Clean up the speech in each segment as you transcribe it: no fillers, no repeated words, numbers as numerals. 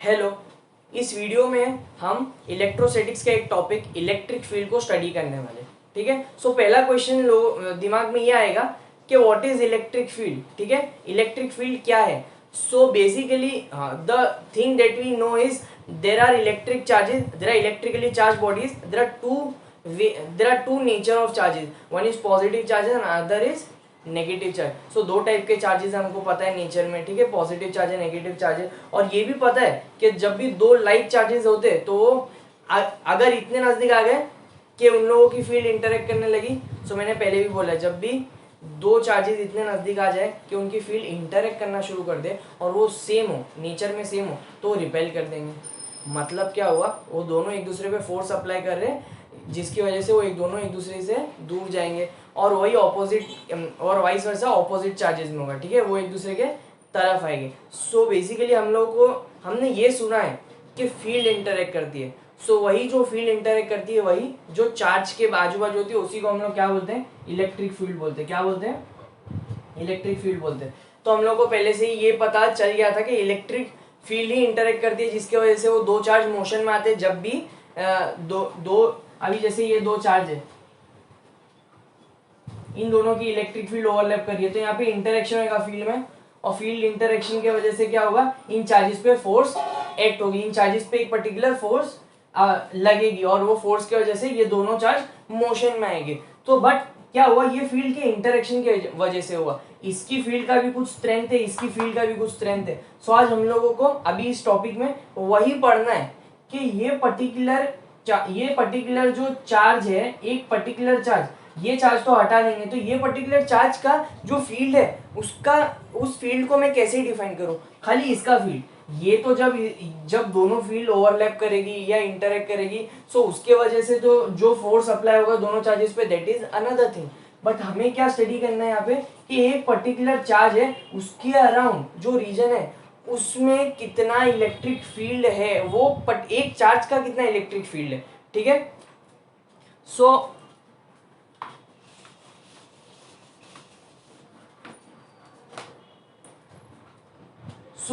Hello. इस video में हम इलेक्ट्रोस्टैटिक्स का एक टॉपिक इलेक्ट्रिक फील्ड को स्टडी करने वाले। ठीक है, सो पहला क्वेश्चन दिमाग में ये आएगा कि व्हाट इज इलेक्ट्रिक फील्ड। ठीक है, इलेक्ट्रिक फील्ड क्या है। So basically the thing that we know is there are electric charges, there are electrically charge bodies, there are two nature of charges, one is positive charges and other is negative charge. So दो type के charges हमको पता है nature में। ठीक है, positive charge है, negative charge है। और ये भी पता है कि जब भी दो लाइक चार्जेस होते हैं तो अगर इतने नजदीक आ गए कि उन लोगों की फील्ड इंटरेक्ट करने लगी। सो मैंने पहले भी बोला, जब भी दो चार्जेस इतने नजदीक आ जाए कि उनकी फील्ड इंटरेक्ट करना शुरू कर दे और वो सेम हो, नेचर में सेम हो, तो रिपेल कर देंगे। मतलब क्या हुआ, वो दोनों एक दूसरे पे फोर्स अप्लाई कर रहे हैं जिसकी वजह से वो दोनों एक दूसरे से दूर जाएंगे और वही ऑपोजिट और वाइस वर्सा ऑपोजिट चार्जेस में होगा। ठीक है, वो एक दूसरे के तरफ आएंगे। सो बेसिकली हमने ये सुना है कि फील्ड इंटरेक्ट करती है। सो वही जो फील्ड इंटरेक्ट करती है, वही जो चार्ज के आजू बाजू होती है, उसी को हम लोग क्या बोलते हैं, इलेक्ट्रिक फील्ड बोलते हैं। क्या बोलते हैं, इलेक्ट्रिक फील्ड बोलते हैं। तो हम लोग को पहले से ही ये पता चल गया था कि इलेक्ट्रिक फील्ड ही इंटरेक्ट करती है, जिसकी वजह से वो दो चार्ज मोशन में आते हैं। जब भी अभी जैसे ये दो चार्ज है, इन दोनों की इलेक्ट्रिक फील्ड ओवरलैप कर रही है, तो यहाँ पे इंटरेक्शन होगा फील्ड में, और फील्ड इंटरेक्शन की वजह से क्या होगा, इन चार्जेस पे फोर्स एक्ट होगी, इन चार्जेस पे एक पर्टिकुलर फोर्स लगेगी और वो फोर्स की वजह से ये दोनों चार्ज मोशन में आएंगे। तो बट क्या हुआ, ये फील्ड के इंटरेक्शन की वजह से हुआ। इसकी फील्ड का भी कुछ स्ट्रेंथ है, इसकी फील्ड का भी कुछ स्ट्रेंथ है। सो आज हम लोगों को अभी इस टॉपिक में वही पढ़ना है कि ये पर्टिकुलर जो चार्ज है, एक पर्टिकुलर चार्ज, ये चार्ज तो हटा देंगे, तो ये पर्टिकुलर चार्ज का जो फील्ड है उस फील्ड को मैं कैसे डिफाइन करूं। खाली इसका फील्ड, ये तो जब दोनों फील्ड ओवरलैप करेगी या इंटरेक्ट करेगी, सो उसके वजह से तो जो फोर्स अप्लाई होगा दोनों चार्जेस पे, that is another thing. But हमें क्या स्टडी करना है यहाँ पे कि एक पर्टिकुलर चार्ज है, उसके अराउंड जो रीजन है उसमें कितना इलेक्ट्रिक फील्ड है, एक चार्ज का कितना इलेक्ट्रिक फील्ड है। ठीक है, सो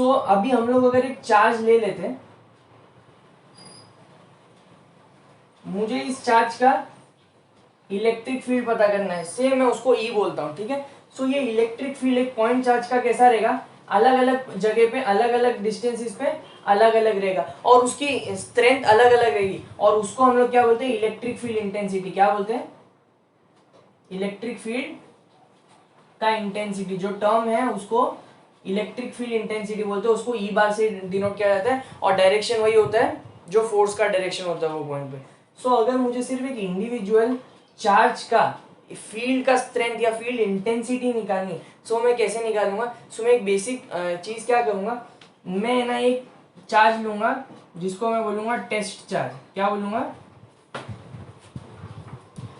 अभी हम लोग अगर एक चार्ज ले लेते हैं, मुझे इस चार्ज का इलेक्ट्रिक फील्ड पता करना है, से मैं उसको ई बोलता हूं। ठीक है, सो ये इलेक्ट्रिक फील्ड एक पॉइंट चार्ज का कैसा रहेगा, अलग अलग जगह पे, अलग अलग डिस्टेंसेस पे अलग अलग रहेगा और उसकी स्ट्रेंथ अलग अलग रहेगी, और उसको हम लोग क्या बोलते हैं, इलेक्ट्रिक फील्ड इंटेंसिटी। क्या बोलते हैं, इलेक्ट्रिक फील्ड का इंटेंसिटी जो टर्म है उसको इलेक्ट्रिक फील्ड इंटेंसिटी बोलते हैं, उसको ई बार से डिनोट किया जाता है, और डायरेक्शन वही होता है जो फोर्स का डायरेक्शन होता है वो पॉइंट पे। सो अगर मुझे सिर्फ एक इंडिविजुअल चार्ज का फील्ड का स्ट्रेंथ या फील्ड इंटेंसिटी निकालनी, सो मैं कैसे निकालूंगा। सो मैं एक बेसिक चीज क्या करूंगा, मैं ना एक चार्ज लूंगा जिसको मैं बोलूंगा टेस्ट चार्ज। क्या बोलूंगा,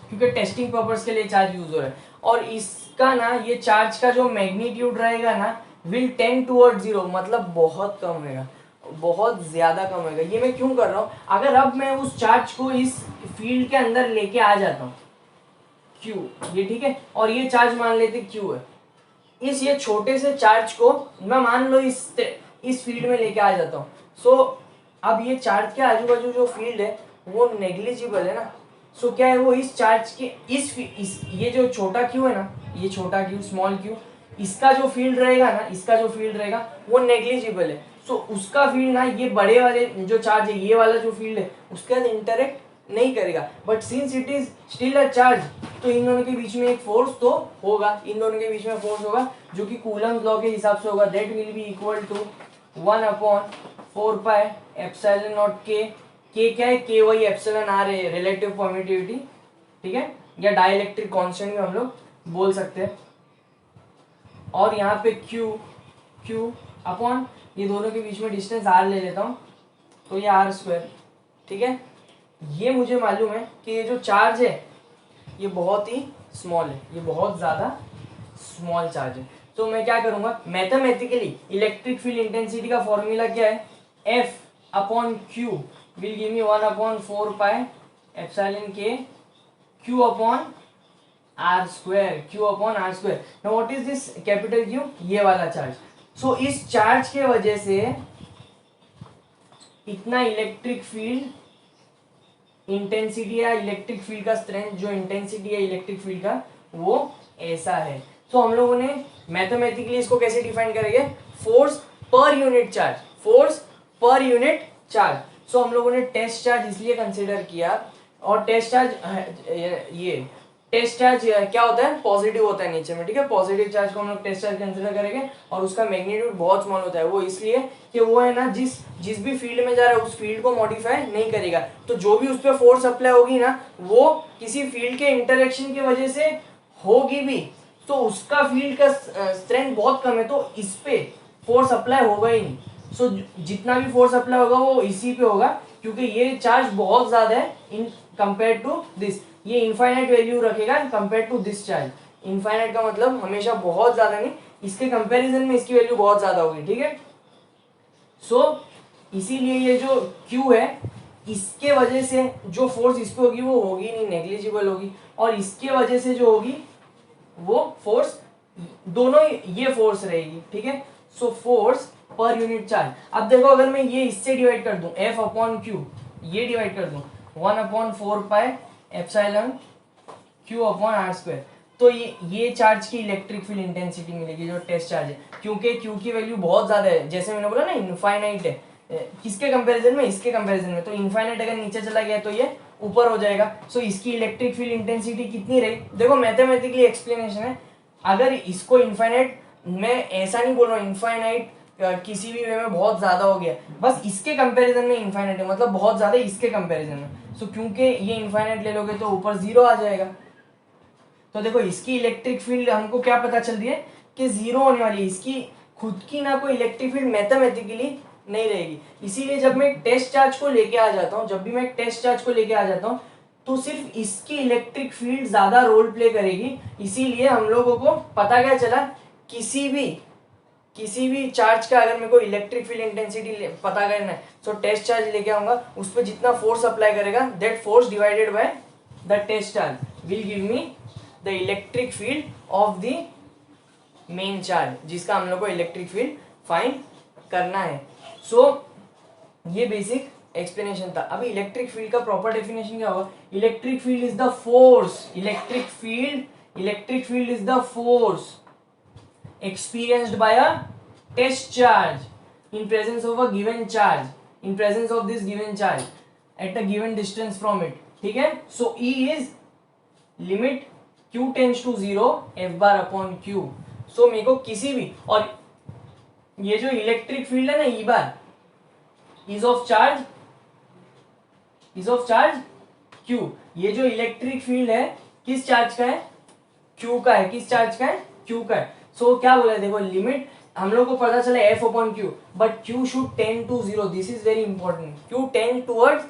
क्योंकि टेस्टिंग पर्पस के लिए चार्ज यूज हो रहा है, और इसका ना ये चार्ज का जो मैग्नीट्यूड रहेगा ना विल टेंड टुवर्ड जीरो, मतलब बहुत कम होगा, बहुत ज्यादा कम होगा। ये मैं क्यों कर रहा हूँ, अगर अब मैं उस चार्ज को इस फील्ड के अंदर लेके आ जाता हूँ Q, ये ठीक है, और ये चार्ज मान लेते Q है, ये छोटे से चार्ज को मैं मान लो इस फील्ड में लेके आ जाता हूँ। सो अब ये चार्ज के आजू बाजू जो फील्ड है वो नेग्लिजिबल है ना। सो क्या है, वो इस चार्ज के ये जो छोटा Q है ना, ये छोटा Q, स्मॉल Q, इसका जो फील्ड रहेगा ना, वो नेग्लिजिबल है। सो उसका फील्ड ना ये बड़े वाले जो चार्ज है, ये वाला जो फील्ड है उसके साथ इंटरेक्ट नहीं करेगा। But since it is still a charge, तो इन दोनों के बीच में एक फोर्स तो होगा, इन दोनों के बीच में फोर्स होगा जो कि कूलम्ब लॉ के हिसाब से होगा, that will be equal to 1/4 pi epsilon not के क्या है, के वही एप्सिलॉन आर है, रिलेटिव परमिटिविटी। ठीक है, या डाइलेक्ट्रिक कांस्टेंट भी हम लोग बोल सकते हैं, और यहाँ पे क्यू अपॉन ये दोनों के बीच में डिस्टेंस आर ले लेता हूँ, तो ये r²। ठीक है, ये मुझे मालूम है कि ये जो चार्ज है ये बहुत ही स्मॉल है, ये बहुत ज़्यादा स्मॉल चार्ज है। तो मैं क्या करूँगा, मैथमेटिकली इलेक्ट्रिक फील्ड इंटेंसिटी का फॉर्मूला क्या है, F/Q will give me 1/4 pi epsilon के Q upon r²। Now what is this capital Q, ये वाला चार्ज। सो इस चार्ज के वजह से इतना इलेक्ट्रिक फील्ड इंटेंसिटी या इलेक्ट्रिक फील्ड का स्ट्रेंथ, जो इंटेंसिटी है इलेक्ट्रिक फील्ड का वो ऐसा है। तो हम लोगों ने मैथमेटिकली इसको कैसे डिफाइन करेंगे, force per unit charge, force per unit charge. So हम लोगों ने टेस्ट चार्ज इसलिए कंसिडर किया, और टेस्ट चार्ज ये टेस्ट चार्ज क्या होता है, पॉजिटिव होता है नेचर में, ठीक है। पॉजिटिव चार्ज को हम लोग टेस्ट चार्ज कंसिडर करेंगे, और उसका मैग्नीट्यूड बहुत स्मॉल होता है। वो इसलिए कि वो है ना जिस भी फील्ड में जा रहा है उस फील्ड को मॉडिफाई नहीं करेगा। तो जो भी उस पर फोर्स अप्लाई होगी ना, वो किसी फील्ड के इंटरेक्शन की वजह से होगी भी, तो उसका फील्ड का स्ट्रेंथ बहुत कम है, तो इस पे फोर्स अप्लाई होगा ही नहीं। सो जितना भी फोर्स अप्लाई होगा वो इसी पे होगा, क्योंकि ये चार्ज बहुत ज्यादा है इन कंपेयर टू दिस। ये इनफाइनाइट वैल्यू रखेगा compare to this charge. Infinite का मतलब हमेशा बहुत ज्यादा नहीं, इसके कंपैरिजन में इसकी वैल्यू बहुत ज्यादा होगी, ठीक है। सो इसीलिए ये जो Q है, इसके वजह से जो फोर्स इस पे होगी वो होगी नहीं, नेग्लिजिबल होगी, और इसके वजह से जो होगी वो फोर्स, दोनों ये फोर्स रहेगी, ठीक है। So force per unit charge. अब देखो अगर मैं ये इससे डिवाइड कर दूं, F अपॉन Q, ये डिवाइड कर दूं 1/4 epsilon Q upon are square, तो ये चार्ज की इलेक्ट्रिक फील्ड इंटेंसिटी मिलेगी जो टेस्ट चार्ज है, क्योंकि Q की वैल्यू बहुत ज्यादा है, जैसे मैंने बोला ना इनफाइनाइट है। किसके कंपैरिजन में, इसके कंपैरिजन में। तो इनफाइनाइट अगर नीचे चला गया तो ये ऊपर हो जाएगा। सो इसकी इलेक्ट्रिक फील्ड इंटेंसिटी कितनी रही, देखो मैथमेटिकली एक्सप्लेनेशन है। अगर इसको इनफाइनाइट, मैं ऐसा नहीं बोल रहा हूँ इनफाइनाइट किसी भी वे में बहुत ज्यादा हो गया, बस इसके कंपैरिजन में इनफाइनाइट है, मतलब बहुत ज्यादा इसके कंपैरिजन में। सो क्योंकि ये इनफाइनाइट ले लोगे तो ऊपर 0 आ जाएगा। तो देखो इसकी इलेक्ट्रिक फील्ड हमको क्या पता चल रही है कि 0 होने वाली है, इसकी खुद की ना कोई इलेक्ट्रिक फील्ड मैथमेटिकली नहीं रहेगी। इसीलिए जब मैं टेस्ट चार्ज को लेके आ जाता हूँ, जब भी मैं टेस्ट चार्ज को लेके आ जाता हूँ, तो सिर्फ इसकी इलेक्ट्रिक फील्ड ज्यादा रोल प्ले करेगी। इसीलिए हम लोगों को पता क्या चला, किसी भी चार्ज का अगर मेरे को इलेक्ट्रिक फील्ड इंटेंसिटी पता करना है, तो टेस्ट चार्ज लेके आऊंगा, उस पर जितना फोर्स अप्लाई करेगा that force divided by the test charge will give me the electric field of the main charge, जिसका हम लोग को इलेक्ट्रिक फील्ड फाइंड करना है। सो ये बेसिक एक्सप्लेनेशन था। अभी इलेक्ट्रिक फील्ड का प्रॉपर डेफिनेशन क्या होगा, electric field is the force, electric field is the force experienced by a test charge in presence of a given charge, in presence of this given charge at a given distance from it, ठीक है। so E is limit Q tends to 0 F bar upon Q। so मेरे को किसी भी, और ये जो electric field है ना E bar is of charge Q, ये जो इलेक्ट्रिक फील्ड है किस चार्ज का है, Q का है। किस चार्ज का है, Q का है। सो क्या बोला, देखो लिमिट हम लोग को पता चला F upon Q, but Q should tend to 0, this is very important. Q tend towards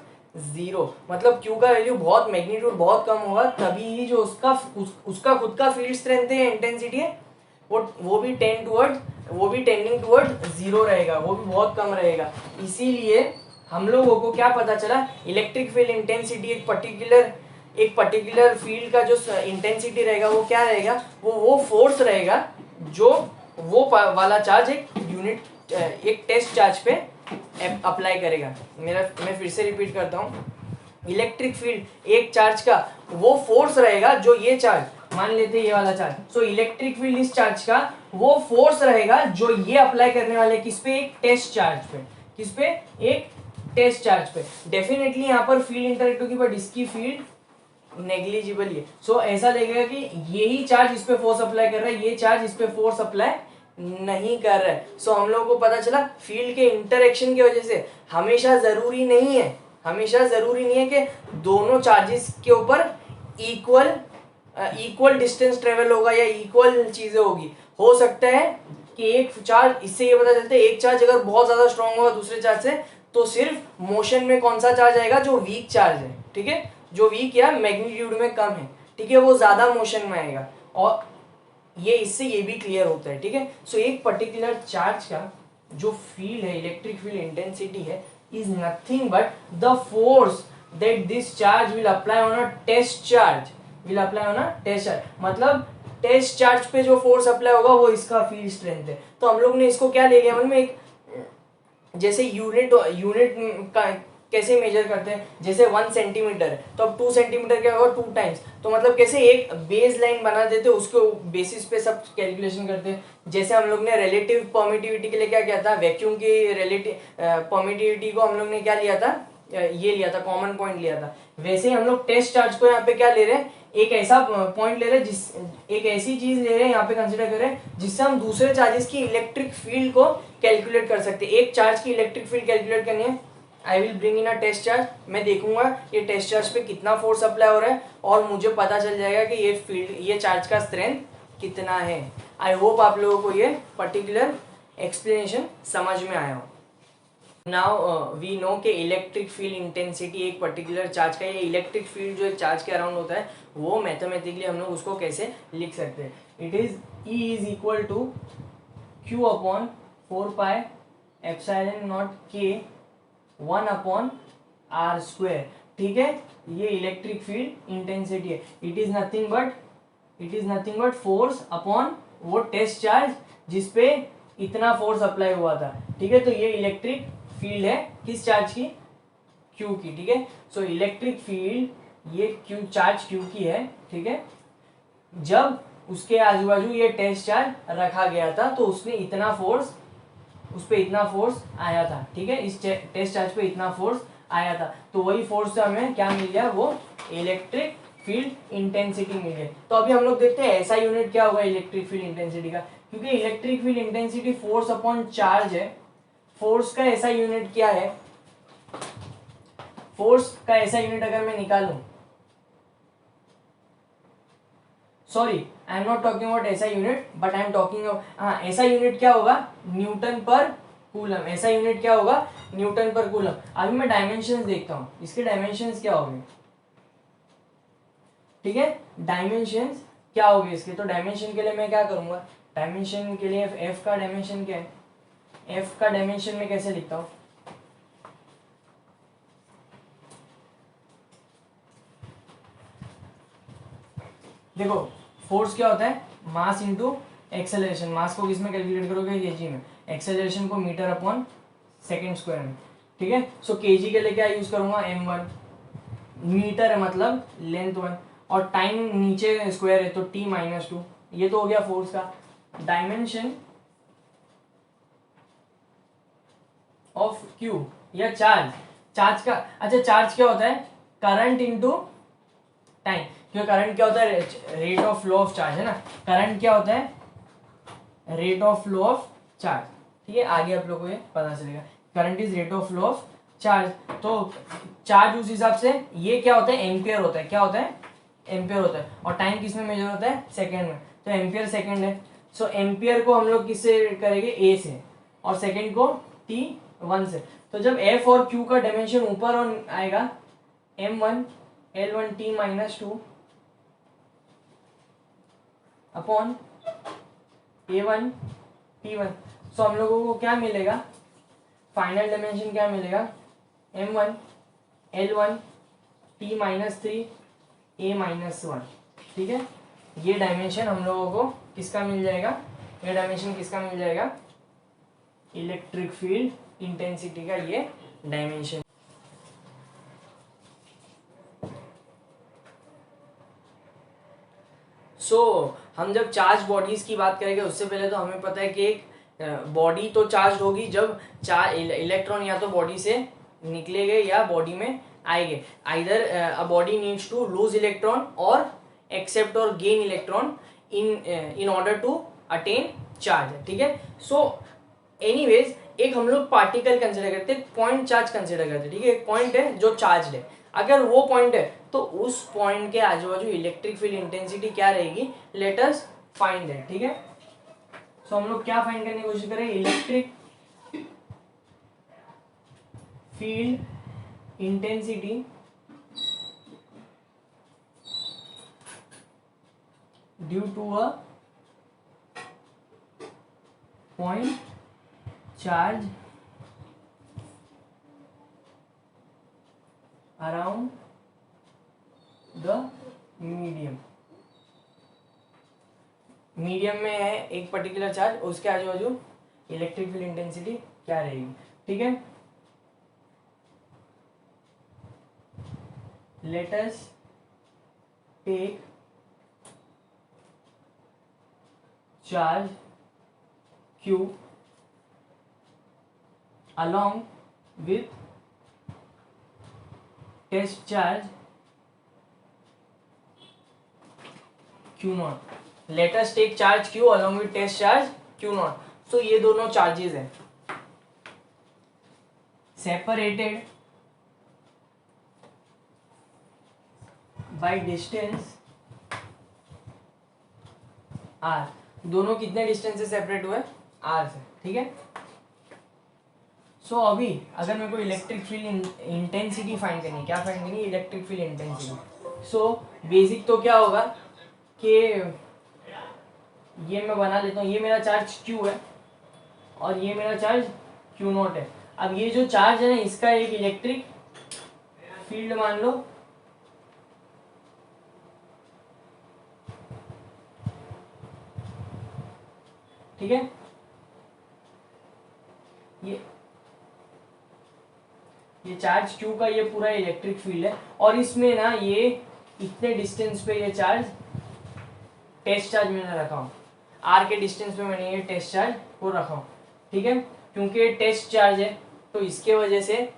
0, मतलब Q का वैल्यू बहुत, मैग्नीट्यूड बहुत कम होगा, तभी ही जो उसका खुद का फील्ड स्ट्रेंथ है, इंटेंसिटी है, वो भी टेंडिंग टूवर्ड्स 0 रहेगा, वो भी बहुत कम रहेगा। इसीलिए हम लोगों को क्या पता चला, इलेक्ट्रिक फील्ड इंटेंसिटी एक पर्टिकुलर फील्ड का जो इंटेंसिटी रहेगा वो क्या रहेगा, वो फोर्स रहेगा जो वो वाला चार्ज एक टेस्ट चार्ज पे अप्लाई करेगा। मैं फिर से रिपीट करता हूँ, इलेक्ट्रिक फील्ड एक चार्ज का वो फोर्स रहेगा जो ये चार्ज, मान लेते हैं ये वाला चार्ज, सो इलेक्ट्रिक फील्ड इस चार्ज का वो फोर्स रहेगा जो ये अप्लाई करने वाले किस पे, एक टेस्ट चार्ज पे। किस पे, एक टेस्ट चार्ज पे। डेफिनेटली यहाँ पर फील्ड इंटरेक्ट होगी, बट इसकी फील्ड नेग्लिजिबल है। सो ऐसा लगेगा कि यही चार्ज इस पे फोर्स अप्लाई कर रहा है, ये चार्ज इस पे फोर्स अप्लाई नहीं कर रहा है। सो हम लोगों को पता चला फील्ड के इंटरेक्शन की वजह से हमेशा जरूरी नहीं है कि दोनों चार्जेस के ऊपर इक्वल डिस्टेंस ट्रेवल होगा या इक्वल चीजें होगी। हो सकता है कि एक चार्ज, इससे ये पता चलता है एक चार्ज अगर बहुत ज्यादा स्ट्रांग होगा दूसरे चार्ज से, तो सिर्फ मोशन में कौन सा चार्ज आएगा, जो वीक चार्ज है, ठीक है, जो वीक या मैग्नीट्यूड में कम है, ठीक है, वो ज्यादा मोशन में आएगा। और इससे ये भी क्लियर होता है, ठीक है। सो एक पर्टिकुलर चार्ज का जो फील्ड है, इलेक्ट्रिक फील्ड इंटेंसिटी है, is nothing but the force that this charge will apply on a test charge, मतलब टेस्ट चार्ज पे जो फोर्स अप्लाई होगा वो इसका फील्ड स्ट्रेंथ है। तो हम लोग ने इसको क्या ले लिया, मतलब जैसे यूनिट यूनिट का कैसे मेजर करते हैं, जैसे 1 सेंटीमीटर है तो अब 2 सेंटीमीटर क्या होगा 2 टाइम्स, तो मतलब कैसे एक बेस लाइन बना देते हैं, उसके बेसिस पे सब कैलकुलेशन करते हैं। जैसे हम लोग ने रिलेटिव परमिटिविटी के लिए क्या किया था, वैक्यूम की रिलेटिव परमिटिविटी को हम लोग ने क्या लिया था, ये लिया था, कॉमन पॉइंट लिया था। वैसे ही हम लोग टेस्ट चार्ज को यहाँ पे क्या ले रहे हैं, एक ऐसा पॉइंट ले रहे हैं, जिस एक ऐसी चीज ले रहे हैं यहाँ पे कंसिडर कर रहे हैं जिससे हम दूसरे चार्जेस की इलेक्ट्रिक फील्ड को कैलकुलेट कर सकते हैं। एक चार्ज की इलेक्ट्रिक फील्ड कैलकुलेट करनी है, I will bring in a test charge, मैं देखूंगा ये टेस्ट चार्ज पे कितना फोर्स अप्लाई हो रहा है और मुझे पता चल जाएगा कि ये चार्ज का स्ट्रेंथ कितना है। आई होप आप लोगों को ये पर्टिकुलर एक्सप्लेनेशन समझ में आया हो। नाउ वी नो के इलेक्ट्रिक फील्ड इंटेंसिटी एक पर्टिकुलर चार्ज का, ये इलेक्ट्रिक फील्ड जो एक चार्ज के अराउंड होता है वो मैथमेटिकली हम लोग उसको कैसे लिख सकते हैं। It is E is equal to Q upon 4 pi epsilon not K 1/r²। ठीक है, ये इलेक्ट्रिक फील्ड इंटेंसिटी है। It is nothing but force upon वो टेस्ट चार्ज जिसपे इतना फोर्स अप्लाई हुआ था। ठीक है, तो ये इलेक्ट्रिक फील्ड है किस चार्ज की, Q की। ठीक है, सो इलेक्ट्रिक फील्ड ये Q चार्ज Q की है। ठीक है, जब उसके आजू बाजू ये टेस्ट चार्ज रखा गया था तो उसने इतना फोर्स, उस पर इतना फोर्स आया था। ठीक है, इस टेस्ट चार्ज पे इतना फोर्स आया था, तो वही फोर्स से हमें क्या मिल गया, वो इलेक्ट्रिक फील्ड इंटेंसिटी मिल गई। तो अभी हम लोग देखते हैं ऐसा यूनिट क्या होगा इलेक्ट्रिक फील्ड इंटेंसिटी का, क्योंकि electric field intensity force upon charge है। फोर्स का ऐसा यूनिट क्या है, फोर्स का ऐसा यूनिट अगर मैं निकालूं, sorry I am not talking about ऐसा unit, but I am talking, हाँ ऐसा यूनिट क्या होगा, न्यूटन पर कूलम। ऐसा यूनिट क्या होगा, न्यूटन पर कूलम। अभी मैं डायमेंशंस देखता हूं, इसके डायमेंशंस क्या होंगे। ठीक है, डायमेंशंस क्या होंगे इसके, तो डायमेंशन के लिए मैं क्या करूंगा, डायमेंशन के लिए एफ का डायमेंशन क्या है, एफ का डायमेंशन में कैसे लिखता हूं, देखो फोर्स क्या होता है, मास इंटू एक्सेलरेशन। मास को किस में कैलकुलेट करोगे, केजी में, एक्सेलरेशन को मीटर अपॉन सेकेंड स्क्वायर में। ठीक है, सो केजी के लिए क्या यूज करूंगा, m1, मीटर है मतलब लेंथ 1, और टाइम नीचे स्क्वायर है तो t-2। ये तो हो गया फोर्स का। डायमेंशन ऑफ Q या चार्ज का, अच्छा चार्ज क्या होता है, करंट इंटू टाइम, क्योंकि करंट क्या होता है, rate of flow of charge है ना, करंट क्या होता है, rate of flow of charge. ठीक है, आगे आप लोग को ये पता चलेगा, current is rate of flow of charge. तो चार्ज उस हिसाब से ये क्या होता है, एम्पियर होता है, क्या होता है, एम्पियर होता है, और टाइम किस में मेजर होता है, सेकेंड में, तो एम्पियर सेकेंड है। सो एम्पियर को हम लोग किससे करेंगे, ए से, और सेकेंड को t1 से। तो जब f और q का डायमेंशन ऊपर और आएगा, m1 L1 t-2 upon A1 T1, सो हम लोगों को क्या मिलेगा, फाइनल डायमेंशन क्या मिलेगा, M1 L1 t-3 A-1। ठीक है, ये डायमेंशन हम लोगों को किसका मिल जाएगा, ये डायमेंशन किसका मिल जाएगा, इलेक्ट्रिक फील्ड इंटेंसिटी का ये डायमेंशन। हम जब चार्ज बॉडीज की बात करेंगे उससे पहले तो हमें पता है कि एक बॉडी तो चार्ज होगी जब चार इलेक्ट्रॉन या तो बॉडी से निकलेंगे या बॉडी में आएंगे। Either a body needs to lose electron और एक्सेप्ट और gain electron in order to attain charge. ठीक है, सो एनीवेज एक हम लोग पार्टिकल कंसिडर करते हैं, पॉइंट चार्ज कंसिडर करते हैं। ठीक है, एक पॉइंट है जो चार्ज है, अगर वो पॉइंट है तो उस पॉइंट के आजू बाजू इलेक्ट्रिक फील्ड इंटेंसिटी क्या रहेगी, लेट अस फाइंड दैट। ठीक है, सो हम लोग क्या फाइंड करने की कोशिश करें, electric field intensity due to a point charge around the medium. Medium में है एक पर्टिकुलर चार्ज, उसके आजू बाजू इलेक्ट्रिक फील्ड इंटेंसिटी क्या रहेगी। ठीक है, let us take charge q along with test charge q naught. Let us take charge q along with test charge q naught. So ये दोनों चार्जेस हैं separated by distance r. दोनों कितने distance से सेपरेट हुए? r से, ठीक है। सो अभी अगर मेरे को इलेक्ट्रिक फील्ड इंटेंसिटी फाइंड करनी है, क्या फाइंड करनी है? Electric field intensity. So basic तो क्या होगा कि ये मैं बना लेता हूँ, ये मेरा चार्ज q है और ये मेरा चार्ज q नॉट है। अब ये जो चार्ज है ना, इसका एक इलेक्ट्रिक फील्ड मान लो, ठीक है। ये चार्ज q का ये पूरा इलेक्ट्रिक फील्ड है और इसमें ना ये इतने डिस्टेंस पे ये चार्ज टेस्ट चार्ज मैंने रखा हूँ, r के डिस्टेंस पे मैंने ये टेस्ट चार्ज को रखा हूँ, ठीक है। क्योंकि ये टेस्ट चार्ज है तो इसके वजह से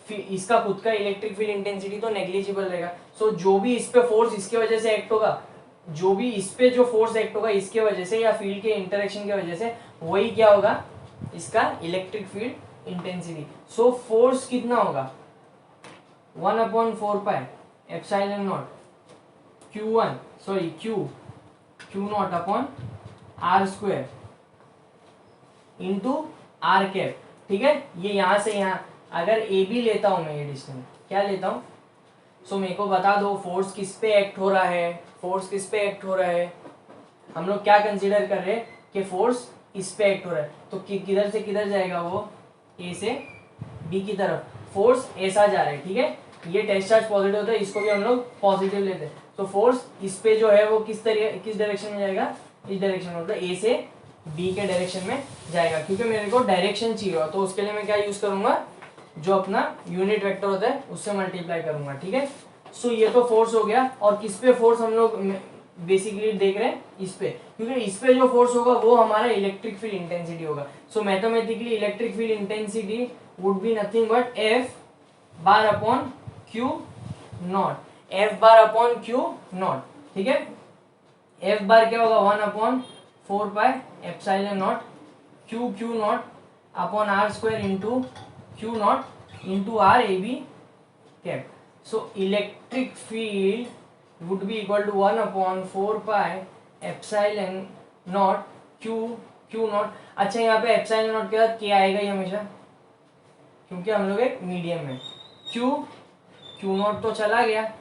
इसका खुद का इलेक्ट्रिक फील्ड इंटेंसिटी तो नेग्लिजिबल रहेगा। सो जो भी इस पे फोर्स इसके वजह से एक्ट होगा, जो भी इस पे जो फोर्स एक्ट होगा इसके वजह से या फील्ड के इंटरेक्शन की वजह से, वही क्या होगा? इसका electric field intensity. So force कितना होगा? 1/4 pi epsilon not q1 sorry q not upon r square into r cap, ठीक है। ये यहाँ से यहाँ अगर ए बी लेता हूँ मैं, ये डिस्टेंस क्या लेता हूँ? सो मेरे को बता दो फोर्स किस पे एक्ट हो रहा है, फोर्स किस पे एक्ट हो रहा है। हम लोग क्या कंसीडर कर रहे हैं कि फोर्स इस पे एक्ट हो रहा है, तो किधर से किधर जाएगा वो? ए से बी की तरफ फोर्स ऐसा जा रहा है, ठीक है। ये टेस्ट चार्ज पॉजिटिव होता है, इसको भी हम लोग पॉजिटिव लेते हैं। तो फोर्स इस पे जो है वो किस डायरेक्शन में जाएगा? इस डायरेक्शन में, मतलब ए से बी के डायरेक्शन में जाएगा। क्योंकि मेरे को डायरेक्शन चाहिए तो उसके लिए मैं क्या यूज करूंगा? जो अपना यूनिट वेक्टर होता है उससे मल्टीप्लाई करूंगा, ठीक है। सो ये तो फोर्स हो गया। और किस पे फोर्स हम लोग बेसिकली देख रहे हैं? इस पे, क्योंकि इस पे जो फोर्स होगा वो हमारा इलेक्ट्रिक फील्ड इंटेंसिटी होगा। So mathematically electric field intensity would be nothing but F bar upon q naught, F bar upon q naught, ठीक है। एफ बार क्या होगा? 1/4 pi epsilon not q naught upon are square into q naught into r A B cap. So electric field would be equal to 1/4 pi epsilon not q naught. अच्छा, यहाँ पे epsilon not के बाद क्या आएगा ही हमेशा, क्योंकि हम लोग एक मीडियम में। क्यू नॉट तो चला गया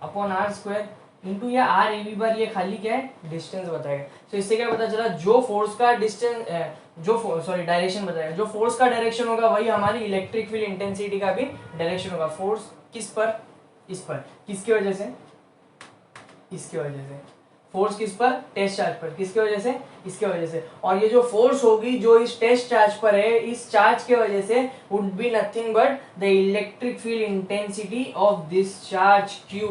अपॉन आर स्क्वायर इंटू या आर ए बी बार, ये खाली क्या है? डिस्टेंस बताएगा। तो इससे क्या पता चला? जो फोर्स का डिस्टेंस डायरेक्शन बताएगा। जो फोर्स का डायरेक्शन होगा वही हमारी इलेक्ट्रिक फील्ड इंटेंसिटी का भी डायरेक्शन होगा। फोर्स किस पर? इस पर। किसकी वजह से? इसके वजह से। फोर्स किस पर? टेस्ट चार्ज पर। किसके वजह से? इसके वजह से। और ये जो फोर्स होगी जो इस टेस्ट चार्ज पर है, इस चार्ज के वजह से would be nothing but the electric field intensity of this charge Q।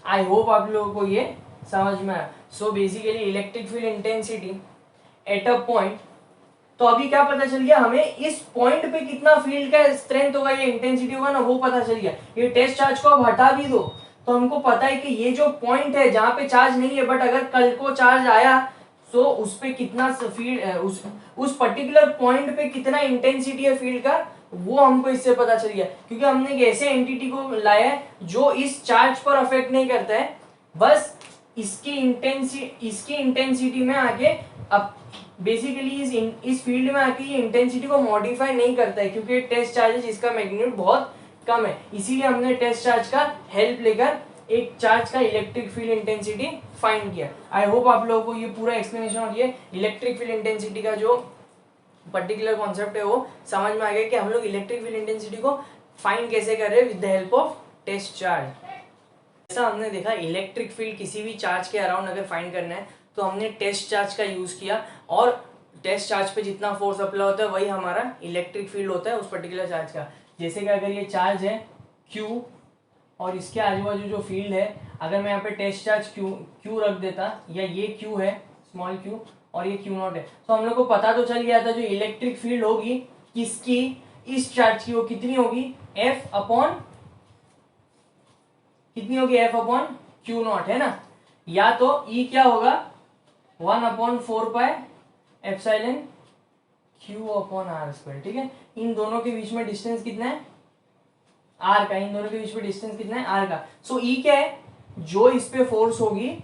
I hope आप लोगों को ये समझ में आया। So basically electric field intensity at a point, तो अभी क्या पता चल गया हमें? इस पॉइंट पे कितना फील्ड का स्ट्रेंथ होगा, ये इंटेंसिटी होगा ना, वो पता चल गया। ये टेस्ट चार्ज को अब हटा भी दो तो हमको पता है कि ये जो पॉइंट है जहां पे चार्ज नहीं है, बट अगर कल को चार्ज आया तो उस पे कितना फील्ड, उस पर्टिकुलर पॉइंट पे कितना इंटेंसिटी है फील्ड का, वो हमको इससे पता चल गया। क्योंकि हमने एक ऐसे एंटिटी को लाया है जो इस चार्ज पर अफेक्ट नहीं करता है, बस इसकी इंटेंसिटी में आके अब बेसिकली इस फील्ड में आके ये इंटेंसिटी को मॉडिफाई नहीं करता है, क्योंकि टेस्ट चार्जेस इसका मैग्नीट्यूड बहुत कम है। इसीलिए हमने टेस्ट चार्ज का हेल्प लेकर एक चार्ज का इलेक्ट्रिक फील्ड इंटेंसिटी फाइंड किया। आई होप आप लोगों को ये पूरा एक्सप्लेनेशन और ये इलेक्ट्रिक फील्ड इंटेंसिटी का जो पर्टिकुलर कॉन्सेप्ट है वो समझ में आ गया कि हम लोग इलेक्ट्रिक फील्ड इंटेंसिटी को फाइंड कैसे कर रहे हैं with the help of test charge. जैसा हमने देखा, इलेक्ट्रिक फील्ड किसी भी चार्ज के अराउंड अगर फाइंड करना है तो हमने टेस्ट चार्ज का यूज किया, और टेस्ट चार्ज पे जितना फोर्स अप्लाई होता है वही हमारा इलेक्ट्रिक फील्ड होता है उस पर्टिकुलर चार्ज का। जैसे कि अगर ये चार्ज है Q और इसके आजू बाजू जो फील्ड है, अगर मैं यहाँ पे टेस्ट चार्ज Q रख देता, या ये Q है स्मॉल q और ये Q0 है, तो हम लोग को पता तो चल गया था जो इलेक्ट्रिक फील्ड होगी किसकी, इस चार्ज की, वो कितनी होगी F अपॉन कितनी होगी F अपॉन Q0 है ना। या तो E क्या होगा 1/4 epsilon Q upon R square. ठीक है, इन दोनों के बीच में डिस्टेंस कितना है R का, इन दोनों के बीच में डिस्टेंस कितना है R का। सो E क्या है, जो इस पे फोर्स होगी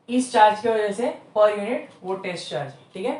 इस चार्ज की वजह से पर यूनिट, वो टेस्ट चार्ज। ठीक है,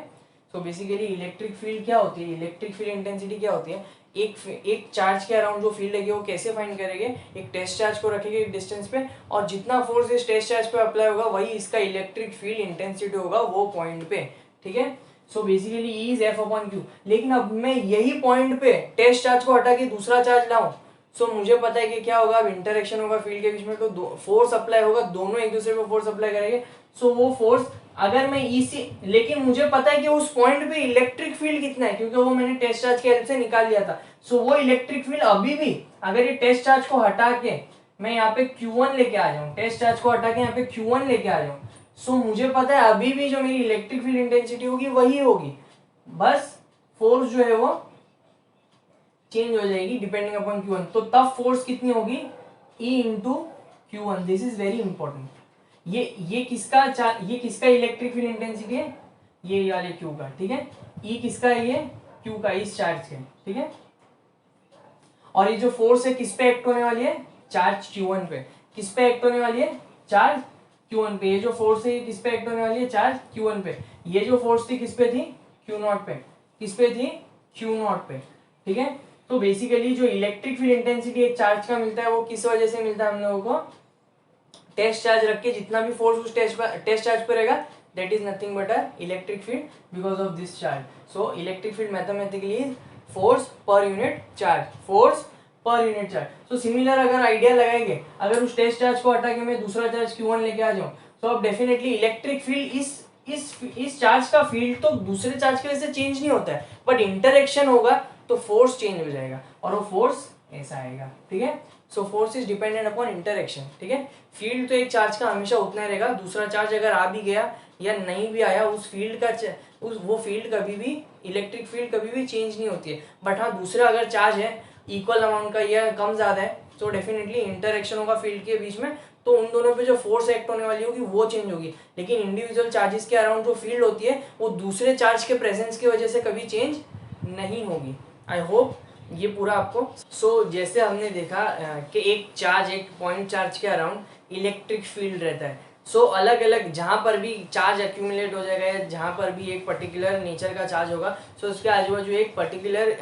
सो बेसिकली इलेक्ट्रिक फील्ड क्या होती है, इलेक्ट्रिक फील्ड इंटेंसिटी क्या होती है, एक चार्ज के अराउंड जो फील्ड है वो कैसे फाइंड करेंगे, एक टेस्ट चार्ज को रखेंगे एक डिस्टेंस पे, और जितना फोर्स इस टेस्ट चार्ज पे अप्लाई होगा वही इसका इलेक्ट्रिक फील्ड इंटेंसिटी होगा वो पॉइंट पे। ठीक है, so basically E is F upon Q। लेकिन अब मैं यही पॉइंट पे टेस्ट चार्ज को हटा के दूसरा चार्ज लाऊं, सो मुझे पता है कि क्या होगा, अब इंटरेक्शन होगा फील्ड के बीच में, तो फोर्स अप्लाई होगा, दोनों एक दूसरे पे फोर्स अप्लाई करेंगे। सो वो फोर्स अगर मैं इसी, लेकिन मुझे पता है कि उस पॉइंट पे इलेक्ट्रिक फील्ड कितना है क्योंकि वो मैंने टेस्ट चार्ज की हेल्प से निकाल लिया था। सो वो इलेक्ट्रिक फील्ड अभी भी, अगर ये टेस्ट चार्ज को हटा के मैं यहाँ पे Q1 लेके आ जाऊँ, टेस्ट चार्ज को हटा के यहाँ पे Q1 लेके आ जाऊँ, सो मुझे पता है अभी भी जो मेरी इलेक्ट्रिक फील्ड इंटेंसिटी होगी वही होगी, बस फोर्स जो है वो चेंज हो जाएगी डिपेंडिंग अपॉन Q1। तो तब फोर्स कितनी होगी E into Q1। This is very important. ये किसका इलेक्ट्रिक फील्ड इंटेंसिटी है, ये वाले Q का। ठीक है, E किसका है, ये Q का, इस चार्ज के। ठीक है, और ये जो फोर्स है किस पे एक्ट होने वाली है, चार्ज Q1 पे। किस पे एक्ट होने वाली है, चार्ज Q1 पे। ये जो फोर्स है किस पे एक्ट होने वाली है, चार्ज Q1 पे। ये जो फोर्स थी किस पे थी, Q0 पे। किस पे थी, Q0 पे। ठीक है, तो बेसिकली जो इलेक्ट्रिक फील्ड इंटेंसिटी एक चार्ज का मिलता है वो किस वजह से मिलता है हम लोगों को, टेस्ट चार्ज रख के जितना भी फोर्स उस टेस्ट चार्ज पे रहेगा that is nothing but a electric field because of this charge. So electric field mathematically is force per unit charge, force per unit charge. So similar अगर idea लगाएंगे, अगर उस टेस्ट चार्ज को हटा के मैं दूसरा चार्ज Q1 लेके आ जाऊं, तो अब डेफिनेटली इलेक्ट्रिक फील्ड इस चार्ज का फील्ड तो दूसरे चार्ज की वजह से चेंज नहीं होता है, बट इंटरेक्शन होगा तो फोर्स चेंज हो जाएगा और वो फोर्स ऐसा आएगा। ठीक है, so force is dependent upon interaction. ठीक है, फील्ड तो एक चार्ज का हमेशा उतना ही रहेगा, दूसरा चार्ज अगर आ भी गया या नहीं भी आया, उस फील्ड का वो फील्ड कभी भी, इलेक्ट्रिक फील्ड कभी भी चेंज नहीं होती है। बट हाँ, दूसरा अगर चार्ज है इक्वल अमाउंट का या कम ज्यादा है तो डेफिनेटली इंटरेक्शन होगा फील्ड के बीच में, तो उन दोनों पे जो फोर्स एक्ट होने वाली होगी वो चेंज होगी। लेकिन इंडिविजुअल चार्जेस के अराउंड जो फील्ड होती है वो दूसरे चार्ज के प्रेजेंस की वजह से कभी चेंज नहीं होगी। आई होप ये पूरा आपको जैसे हमने देखा कि एक चार्ज, एक पॉइंट चार्ज के अराउंड इलेक्ट्रिक फील्ड रहता है। अलग अलग जहाँ पर भी चार्ज एक्यूमुलेट हो जाएगा या जहाँ पर भी एक पर्टिकुलर नेचर का चार्ज होगा, उसके आजू बाजू एक पर्टिकुलर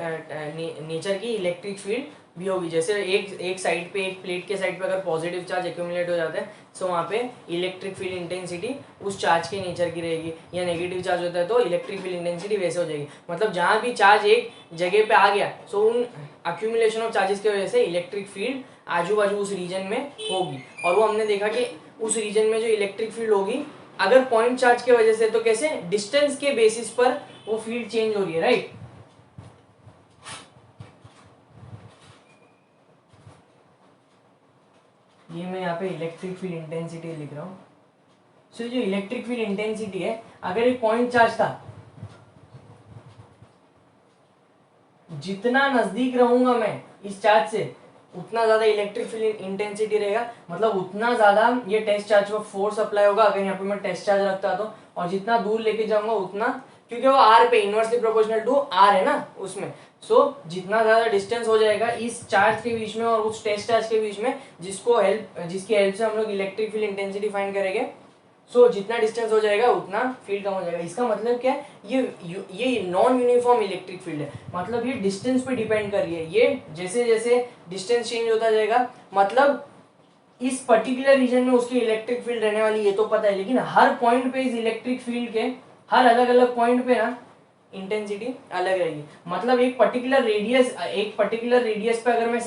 नेचर की इलेक्ट्रिक फील्ड भी होगी। जैसे एक साइड पे, एक प्लेट के साइड पे अगर पॉजिटिव चार्ज एक्यूमुलेट हो जाता है वहाँ पे इलेक्ट्रिक फील्ड इंटेंसिटी उस चार्ज के नेचर की रहेगी, या नेगेटिव चार्ज होता है तो इलेक्ट्रिक फील्ड इंटेंसिटी वैसे हो जाएगी। मतलब जहाँ भी चार्ज एक जगह पे आ गया उन अक्यूमुलेशन ऑफ चार्जेस की वजह से इलेक्ट्रिक फील्ड आजू बाजू उस रीजन में होगी। और वो हमने देखा कि उस रीजन में जो इलेक्ट्रिक फील्ड होगी अगर पॉइंट चार्ज की वजह से, तो कैसे, डिस्टेंस के बेसिस पर वो फील्ड चेंज हो रही है, राइट। ये मैं यहाँ पे इलेक्ट्रिक फील्ड इंटेंसिटी लिख रहा हूँ। सो जो इलेक्ट्रिक फील्ड इंटेंसिटी है, अगर एक पॉइंट चार्ज था, जितना नजदीक रहूंगा मैं इस चार्ज से उतना ज्यादा इलेक्ट्रिक फील्ड इंटेंसिटी रहेगा, मतलब उतना ज्यादा ये टेस्ट चार्ज पर फोर्स अप्लाई होगा अगर यहाँ पे मैं टेस्ट चार्ज रखता तो, और जितना दूर लेके जाऊंगा उतना, क्योंकि वो R पे इनवर्सली प्रोपोर्शनल टू R है ना उसमें, जितना ज्यादा डिस्टेंस हो जाएगा इस चार्ज के बीच में और उस टेस्ट चार्ज के बीच में जिसकी हेल्प से हम लोग इलेक्ट्रिक फील्ड इंटेंसिटी फाइंड करेंगे, जितना डिस्टेंस हो जाएगा उतना फील्ड कम हो जाएगा। इसका मतलब क्या है, ये नॉन यूनिफॉर्म इलेक्ट्रिक फील्ड है, मतलब ये डिस्टेंस पे डिपेंड कर रही है। ये जैसे जैसे डिस्टेंस चेंज होता जाएगा, मतलब इस पर्टिकुलर रीजन में उसकी इलेक्ट्रिक फील्ड रहने वाली, ये तो पता है, लेकिन हर पॉइंट पे इस इलेक्ट्रिक फील्ड के, हर अलग अलग पॉइंट पे ना इंटेंसिटी अलग रहेगी। मतलब एक पर्टिकुलर रेडियस पे अगर मैं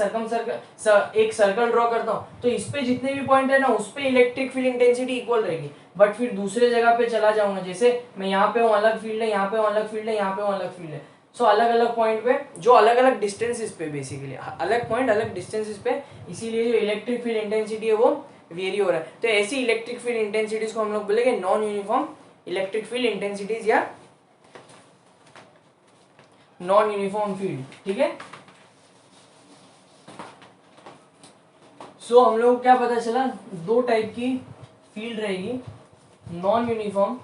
एक सर्कल ड्रॉ करता हूँ तो इस पे जितने भी पॉइंट है ना उस पे इलेक्ट्रिक फील्ड इंटेंसिटी इक्वल रहेगी। बट फिर दूसरे जगह पे चला जाऊंगा, जैसे मैं यहाँ पे हूँ अलग फील्ड है, यहाँ पे हूँ अलग फील्ड है, यहाँ पे हूँ अलग फील्ड है। सो अलग अलग पॉइंट पे जो अलग अलग डिस्टेंसेस पे, बेसिकली अलग पॉइंट अलग डिस्टेंसेस पे, इसीलिए जो इलेक्ट्रिक फील्ड इंटेंसिटी है वो वेरी हो रहा है। तो ऐसी इलेक्ट्रिक फील्ड इंटेंसिटीज को हम लोग बोलेंगे non uniform electric field intensities या नॉन यूनिफॉर्म फील्ड। ठीक है, सो हम लोग को क्या पता चला, दो टाइप की फील्ड रहेगी, नॉन यूनिफॉर्म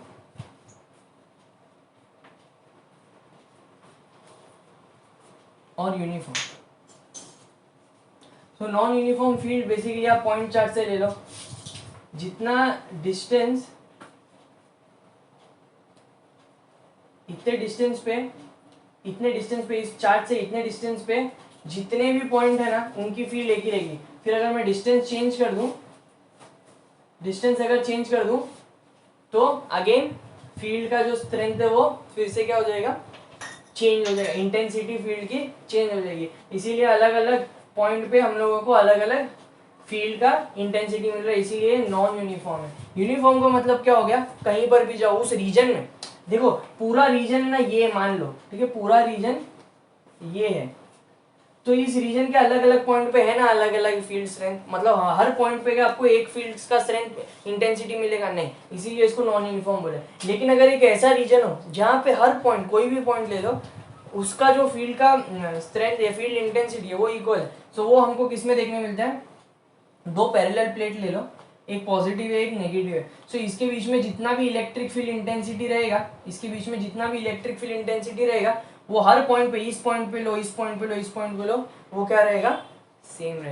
और uniform. So non uniform field basically आप पॉइंट चार्ट से ले लो, जितना डिस्टेंस इतने डिस्टेंस पे इस चार्ट से इतने डिस्टेंस पे जितने भी पॉइंट है ना उनकी फील्ड एक ही रहेगी। फिर अगर मैं डिस्टेंस अगर चेंज कर दूं तो अगेन फील्ड का जो स्ट्रेंथ है वो फिर से क्या हो जाएगा, चेंज हो जाएगा, इंटेंसिटी फील्ड की चेंज हो जाएगी। इसीलिए अलग अलग पॉइंट पे हम लोगों को अलग अलग फील्ड का इंटेंसिटी मिल रहा है, इसीलिए नॉन यूनिफॉर्म है। यूनिफॉर्म का मतलब क्या हो गया, कहीं पर भी जाओ उस रीजन में, देखो पूरा रीजन ना ये मान लो, ठीक है, पूरा रीजन ये है, तो इस रीजन के अलग अलग पॉइंट पे है ना अलग अलग फील्ड स्ट्रेंथ, मतलब हर पॉइंट पे आपको एक फील्ड का स्ट्रेंथ इंटेंसिटी मिलेगा नहीं, इसीलिए इसको नॉन यूनिफॉर्म बोले। लेकिन अगर एक ऐसा रीजन हो जहाँ पे हर पॉइंट, कोई भी पॉइंट ले लो, उसका जो फील्ड का स्ट्रेंथ या फील्ड इंटेंसिटी है वो इक्वल है, सो वो हमको किस में देखने मिलता है, दो पैरेलल प्लेट ले लो, एक पॉजिटिव है एक नेगेटिव है। सो इसके बीच में जितना भी इलेक्ट्रिक फील्ड इंटेंसिटी रहेगा, वो हर पॉइंट पे, इस पॉइंट पे लो, इस पॉइंट पे लो, इस पॉइंट पे लो, वो क्या रहेगा, सेम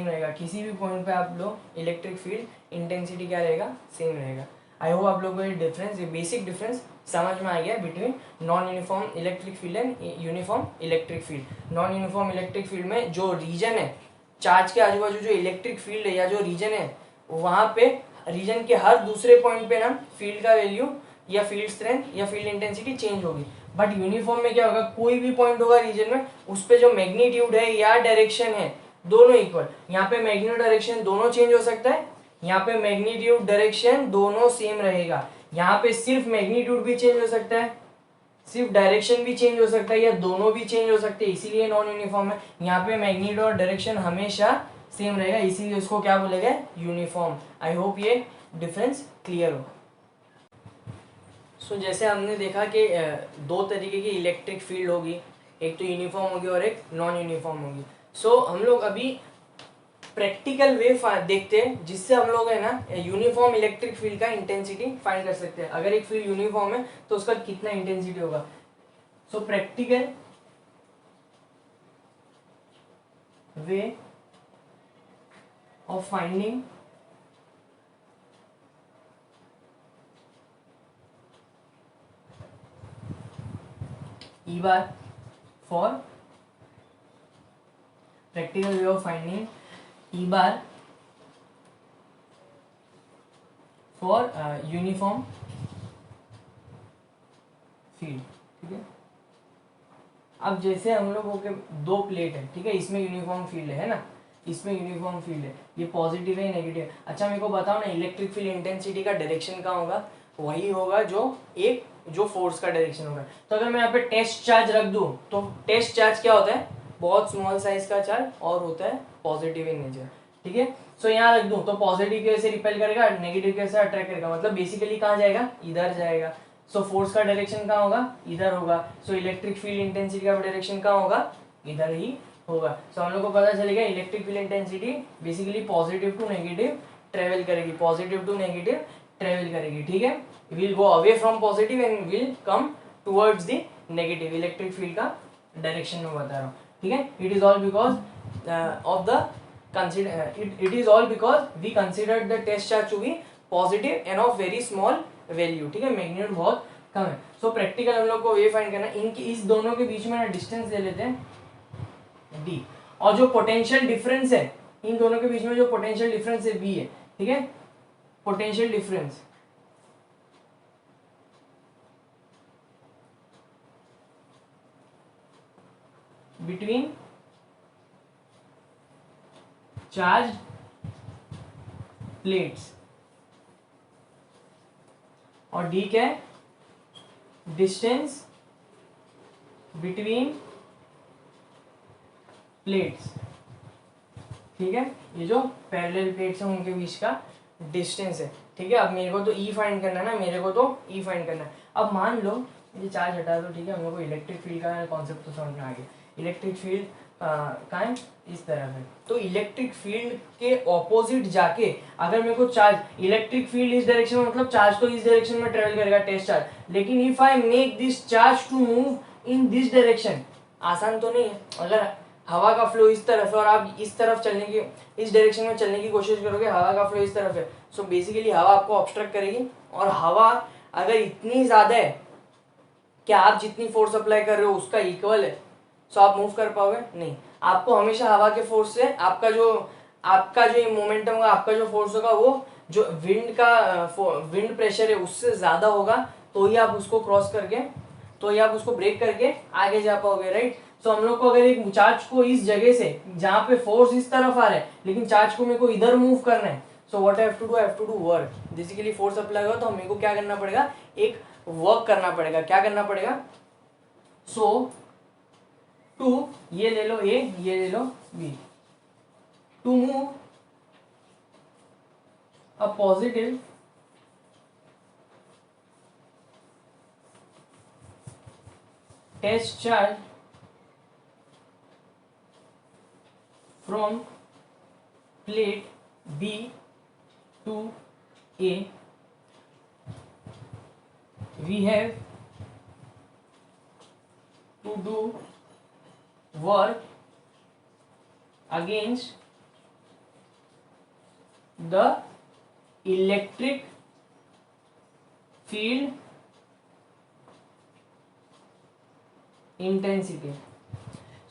रहेगा। किसी भी पॉइंट पे आप लो, इलेक्ट्रिक फील्ड इंटेंसिटी क्या रहेगा, सेम रहेगा। आई होप आप लोगों को ये बेसिक डिफरेंस समझ में आ गया between non uniform electric field and uniform electric field. Non uniform electric field में जो रीजन है, चार्ज के आजू बाजू जो इलेक्ट्रिक फील्ड है या जो रीजन है, वहां पे रीजन के हर दूसरे पॉइंट पे ना फील्ड का वैल्यू या फील्ड स्ट्रेंथ या फील्ड इंटेंसिटी चेंज होगी। बट यूनिफॉर्म में क्या होगा, कोई भी पॉइंट होगा रीजन में, उस पे जो मैग्नीट्यूड है या डायरेक्शन है दोनों इक्वल। यहाँ पे मैग्नीट्यूड डायरेक्शन दोनों चेंज हो सकता है, यहाँ पे मैग्नीट्यूड डायरेक्शन दोनों सेम रहेगा। यहाँ पे सिर्फ मैग्नीट्यूड भी चेंज हो सकता है, सिर्फ डायरेक्शन भी चेंज हो सकता है, या दोनों भी चेंज हो सकते हैं, इसीलिए नॉन यूनिफॉर्म है। यहाँ पे मैग्नीट्यूड और डायरेक्शन हमेशा सेम रहेगा, इसीलिए उसको क्या बोलेगा, यूनिफॉर्म। आई होप ये डिफरेंस क्लियर हो। सो जैसे हमने देखा कि दो तरीके की इलेक्ट्रिक फील्ड होगी, एक तो यूनिफॉर्म होगी और एक नॉन यूनिफॉर्म होगी। सो हम लोग अभी प्रैक्टिकल वे देखते हैं जिससे हम लोग है ना यूनिफॉर्म इलेक्ट्रिक फील्ड का इंटेंसिटी फाइंड कर सकते हैं। अगर एक फील्ड यूनिफॉर्म है तो उसका कितना इंटेंसिटी होगा। सो practical way of finding E bar for practical way of finding E bar for uniform field. ठीक है, अब जैसे हम लोगों के दो प्लेट है, ठीक है, इसमें यूनिफॉर्म फील्ड है ना, इसमें यूनिफॉर्म फील्ड है, ये पॉजिटिव है नेगेटिव है। अच्छा मेरे को बताओ ना, इलेक्ट्रिक फील्ड इंटेंसिटी का डायरेक्शन कहाँ होगा, वही होगा जो फोर्स का डायरेक्शन होगा। तो अगर मैं यहाँ पे टेस्ट चार्ज रख दूं तो टेस्ट चार्ज क्या होता है, बहुत स्मॉल साइज का चार्ज और होता है पॉजिटिव इन नेचर। ठीक है, सो यहाँ रख दूं तो पॉजिटिव की वजह से रिपेल करेगा, नेगेटिव की वजह से अट्रैक्ट करेगा, मतलब बेसिकली कहाँ जाएगा, इधर जाएगा। सो फोर्स का डायरेक्शन कहाँ होगा, इधर होगा। सो इलेक्ट्रिक फील्ड इंटेंसिटी का डायरेक्शन कहाँ होगा, इधर ही होगा। सो हम लोग को पता चलेगा electric field intensity basically positive to negative travel करेगी, ठीक है, will go away from positive and will come towards the negative, electric field का डायरेक्शन में बता रहा हूँ। ठीक है, it is all because we considered the test charge to be positive and of very small value। ठीक है, magnitude बहुत कम है। सो प्रैक्टिकल हम लोग को वे फाइंड करना है, इनकी इस दोनों के बीच में ना डिस्टेंस ले लेते हैं d, और जो पोटेंशियल डिफरेंस है इन दोनों के बीच में, जो पोटेंशियल डिफरेंस है v है। ठीक है, potential difference between charge plates, और डी क्या है, डिस्टेंस बिटवीन प्लेट्स। ठीक है, ये जो पैरेलल प्लेट्स हैं उनके बीच का डिस्टेंस है। ठीक है, अब मेरे को तो ई फाइंड करना है ना, मेरे को तो ई फाइंड करना है। अब मान लो ये चार्ज हटा दो, ठीक है, हम लोग को इलेक्ट्रिक फील्ड का कॉन्सेप्ट तो समझ में आ गया। इलेक्ट्रिक फील्ड कहाँ है, इस तरफ है, तो इलेक्ट्रिक फील्ड के ऑपोजिट जाके अगर मेरे को चार्ज, इलेक्ट्रिक फील्ड इस डायरेक्शन में, मतलब चार्ज तो इस डायरेक्शन में ट्रेवल करेगा, टेस्ट चार्ज, लेकिन if I make this charge to move in this direction, आसान तो नहीं है। अगर हवा का फ्लो इस तरफ है और आप इस तरफ चलने की, इस डायरेक्शन में चलने की कोशिश करोगे, हवा का फ्लो इस तरफ है, सो बेसिकली हवा आपको ऑब्स्ट्रक्ट करेगी। और हवा अगर इतनी ज्यादा है कि आप जितनी फोर्स अप्लाई कर रहे हो उसका इक्वल है, सो आप मूव कर पाओगे नहीं। आपको हमेशा हवा के फोर्स से आपका जो मोमेंटम होगा, आपका जो फोर्स होगा, वो जो विंड प्रेशर है उससे ज्यादा होगा, तो ही आप उसको क्रॉस करके, तो ही आप उसको ब्रेक करके आगे जा पाओगे, राइट। सो हम लोग को अगर एक चार्ज को इस जगह से, जहाँ पे फोर्स इस तरफ आ रहा है लेकिन चार्ज को मेरे को इधर मूव करना है, so what I have to do work. Basically force apply हुआ तो मेरे को क्या करना पड़ेगा, एक वर्क करना पड़ेगा। क्या करना पड़ेगा, सो टू, ये ले लो ए, ये ले लो B, to move a positive test charge from plate B to A, we have to do work against the electric field intensity।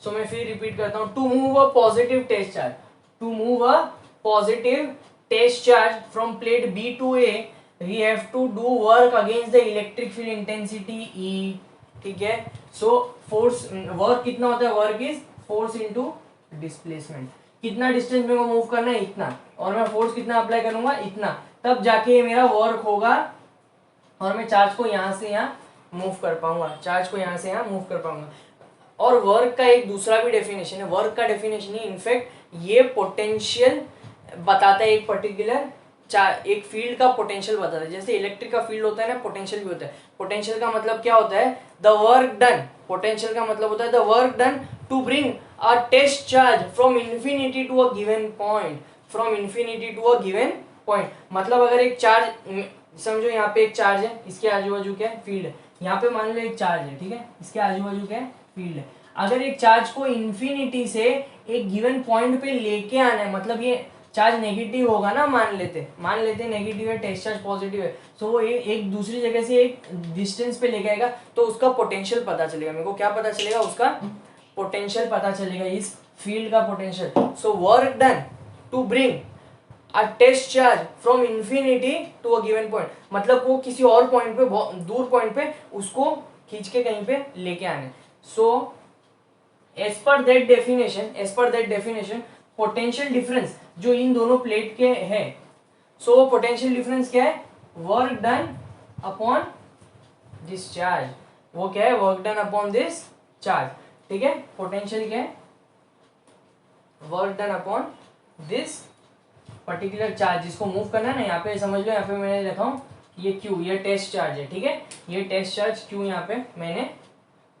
सो मैं फिर रिपीट करता हूँ, to move a positive test charge, to move a positive test charge from plate B to A, we have to do work against the electric field intensity E. ठीक है, so force, work कितना होता है, work is force into displacement. कितना distance मेरे को move करना है, इतना, और मैं फोर्स कितना अप्लाई करूंगा, इतना, तब जाके ये मेरा वर्क होगा और मैं चार्ज को यहां से यहां मूव कर पाऊंगा, चार्ज को यहां से यहां मूव कर पाऊंगा। और वर्क का एक दूसरा भी डेफिनेशन है, वर्क का डेफिनेशन ही इनफैक्ट ये पोटेंशियल बताता है, एक पर्टिकुलर एक फील्ड का पोटेंशियल बताता है। जैसे इलेक्ट्रिक का फील्ड होता है ना, पोटेंशियल भी होता है। पोटेंशियल का मतलब क्या होता है, द वर्क डन, पोटेंशियल का मतलब होता है the work done to bring a test charge from infinity to a given point, from infinity to a given point. मतलब अगर एक चार्ज, समझो यहाँ पे एक चार्ज है, इसके आजू बाजू क्या है, फील्ड है। यहाँ पे मान लो एक चार्ज है, ठीक है, इसके आजू बाजू क्या है, फील्ड है। अगर एक चार्ज को इन्फिनिटी से एक गिवन पॉइंट पे लेके आना है, मतलब ये चार्ज नेगेटिव होगा ना, मान लेते नेगेटिव है, टेस्ट चार्ज पॉजिटिव है, सो वो एक दूसरी जगह से एक डिस्टेंस पे लेके आएगा, तो उसका पोटेंशियल पता चलेगा। मेरे को क्या पता चलेगा, उसका पोटेंशियल पता चलेगा, इस फील्ड का potential. So work done to bring a test charge from infinity to a given point, मतलब वो किसी और पॉइंट पे, दूर पॉइंट पे उसको खींच के कहीं पे लेके आने। So as per that definition potential difference जो इन दोनों प्लेट के है, सो पोटेंशियल डिफरेंस क्या है, work done upon this charge. वो क्या है, work done upon this charge. ठीक है, पोटेंशियल क्या है, work done upon this particular charge जिसको मूव करना है ना। यहाँ पे समझ लो, यहाँ पे मैंने लिखा हूँ ये Q, ये टेस्ट चार्ज है। ठीक है, ये टेस्ट चार्ज Q यहाँ पे मैंने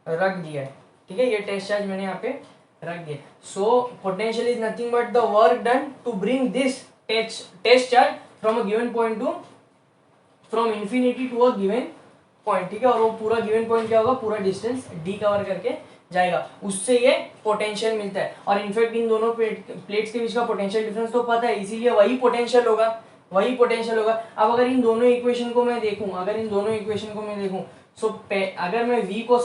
रख दिया है। ठीक है, ये टेस्ट चार्ज मैंने यहाँ पे रख दिया। So potential is nothing but the work done to bring this test charge from a given point to, from infinity to a given point. ठीक है, और वो पूरा गिवन पॉइंट क्या होगा, पूरा डिस्टेंस d कवर करके जाएगा, उससे ये पोटेंशियल मिलता है। और इनफैक्ट इन दोनों प्लेट्स के बीच का पोटेंशियल डिफरेंस तो पता है, इसीलिए वही पोटेंशियल होगा। अब अगर इन दोनों इक्वेशन को मैं देखूं, सो अगर मैं v को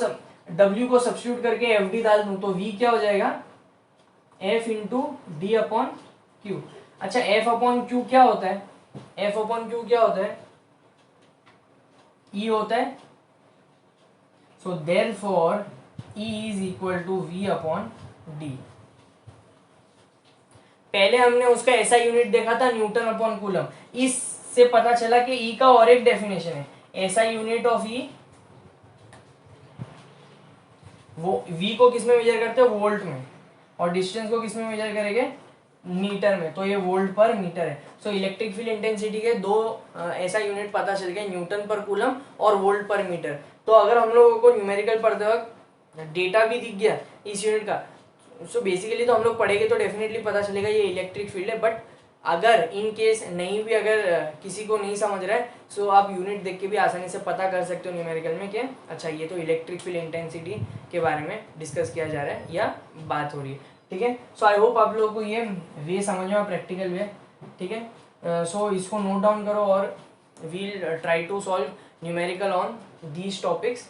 w को सब्स्टिट्यूट करके fd डाल दूं, तो v क्या हो जाएगा, f into D upon Q. अच्छा, f अपॉन क्यू क्या होता है, E होता है। So therefore E is equal to v upon D. पहले हमने उसका ऐसा यूनिट देखा था न्यूटन अपॉन कूलम, इससे पता चला कि ई का और एक डेफिनेशन है, ऐसा यूनिट ऑफ ई, वो वी को किस में मेजर करते हैं, वोल्ट में, और डिस्टेंस को किस में मेजर करेंगे, मीटर में, तो ये वोल्ट पर मीटर है। सो इलेक्ट्रिक फील्ड इंटेंसिटी के दो ऐसा यूनिट पता चल गया, न्यूटन पर कूलम और वोल्ट पर मीटर। तो अगर हम लोगों को न्यूमेरिकल पढ़ते वक्त डेटा भी दिख गया इस यूनिट का, सो बेसिकली तो हम लोग पढ़ेंगे तो डेफिनेटली पता चलेगा ये इलेक्ट्रिक फील्ड है। बट अगर इन केस नहीं भी, अगर किसी को नहीं समझ रहा है, सो आप यूनिट देख के भी आसानी से पता कर सकते हो न्यूमेरिकल में कि अच्छा ये तो इलेक्ट्रिक फील्ड इंटेंसिटी के बारे में डिस्कस किया जा रहा है या बात हो रही है। ठीक है, सो आई होप आप लोगों को ये वे समझ में, प्रैक्टिकल वे। ठीक है, सो इसको नोट डाउन करो और we'll try to solve numerical on these topics.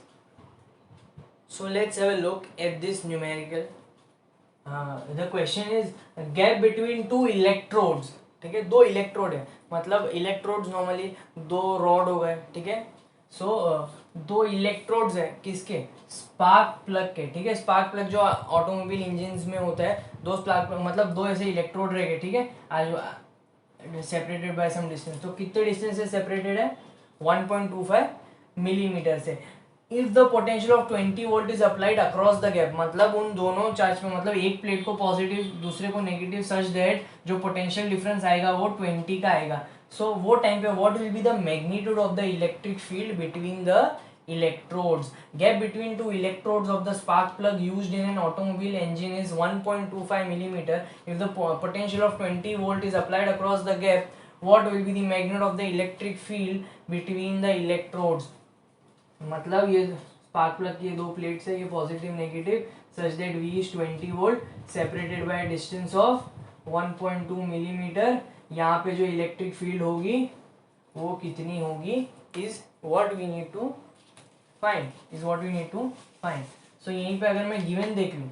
So let's have a look at this numerical. The question is gap between two electrodes. ठीक है, दो इलेक्ट्रोड है, मतलब इलेक्ट्रोड्स नॉर्मली दो रॉड हो गए। ठीक है, सो दो इलेक्ट्रोड्स है किसके, स्पार्क प्लग के। ठीक है, स्पार्क प्लग जो ऑटोमोबाइल इंजिन में होता है, दो स्पार्क प्लग मतलब दो ऐसे इलेक्ट्रोड रहेंगे। ठीक है, आज सेपरेटेड बाय सम डिस्टेंस, तो कितने डिस्टेंस से सेपरेटेड है, 1.25 मिलीमीटर से। If the potential of 20 volt is applied across the gap, मतलब उन दोनों चार्ज में, मतलब एक प्लेट को पॉजिटिव दूसरे को नेगेटिव, सच दैट जो पोटेंशियल डिफरेंस आएगा वो 20 का आएगा। सो वो टाइम पे what will be the magnitude of the electric field between the electrodes. Gap between two electrodes of the spark plug used in an automobile engine is 1.25 millimeter. If the potential of 20 volt is applied across the gap, what will be the magnitude of the electric field between the electrodes? मतलब ये spark plug की दो plates है, ये positive negative, such that V is 20 volt separated by distance of 1.2 millimetre. यहाँ पे जो electric field होगी वो कितनी होगी, is what we need to find, is what we need to find. So यहीं पे अगर मैं गिवन देख लूं,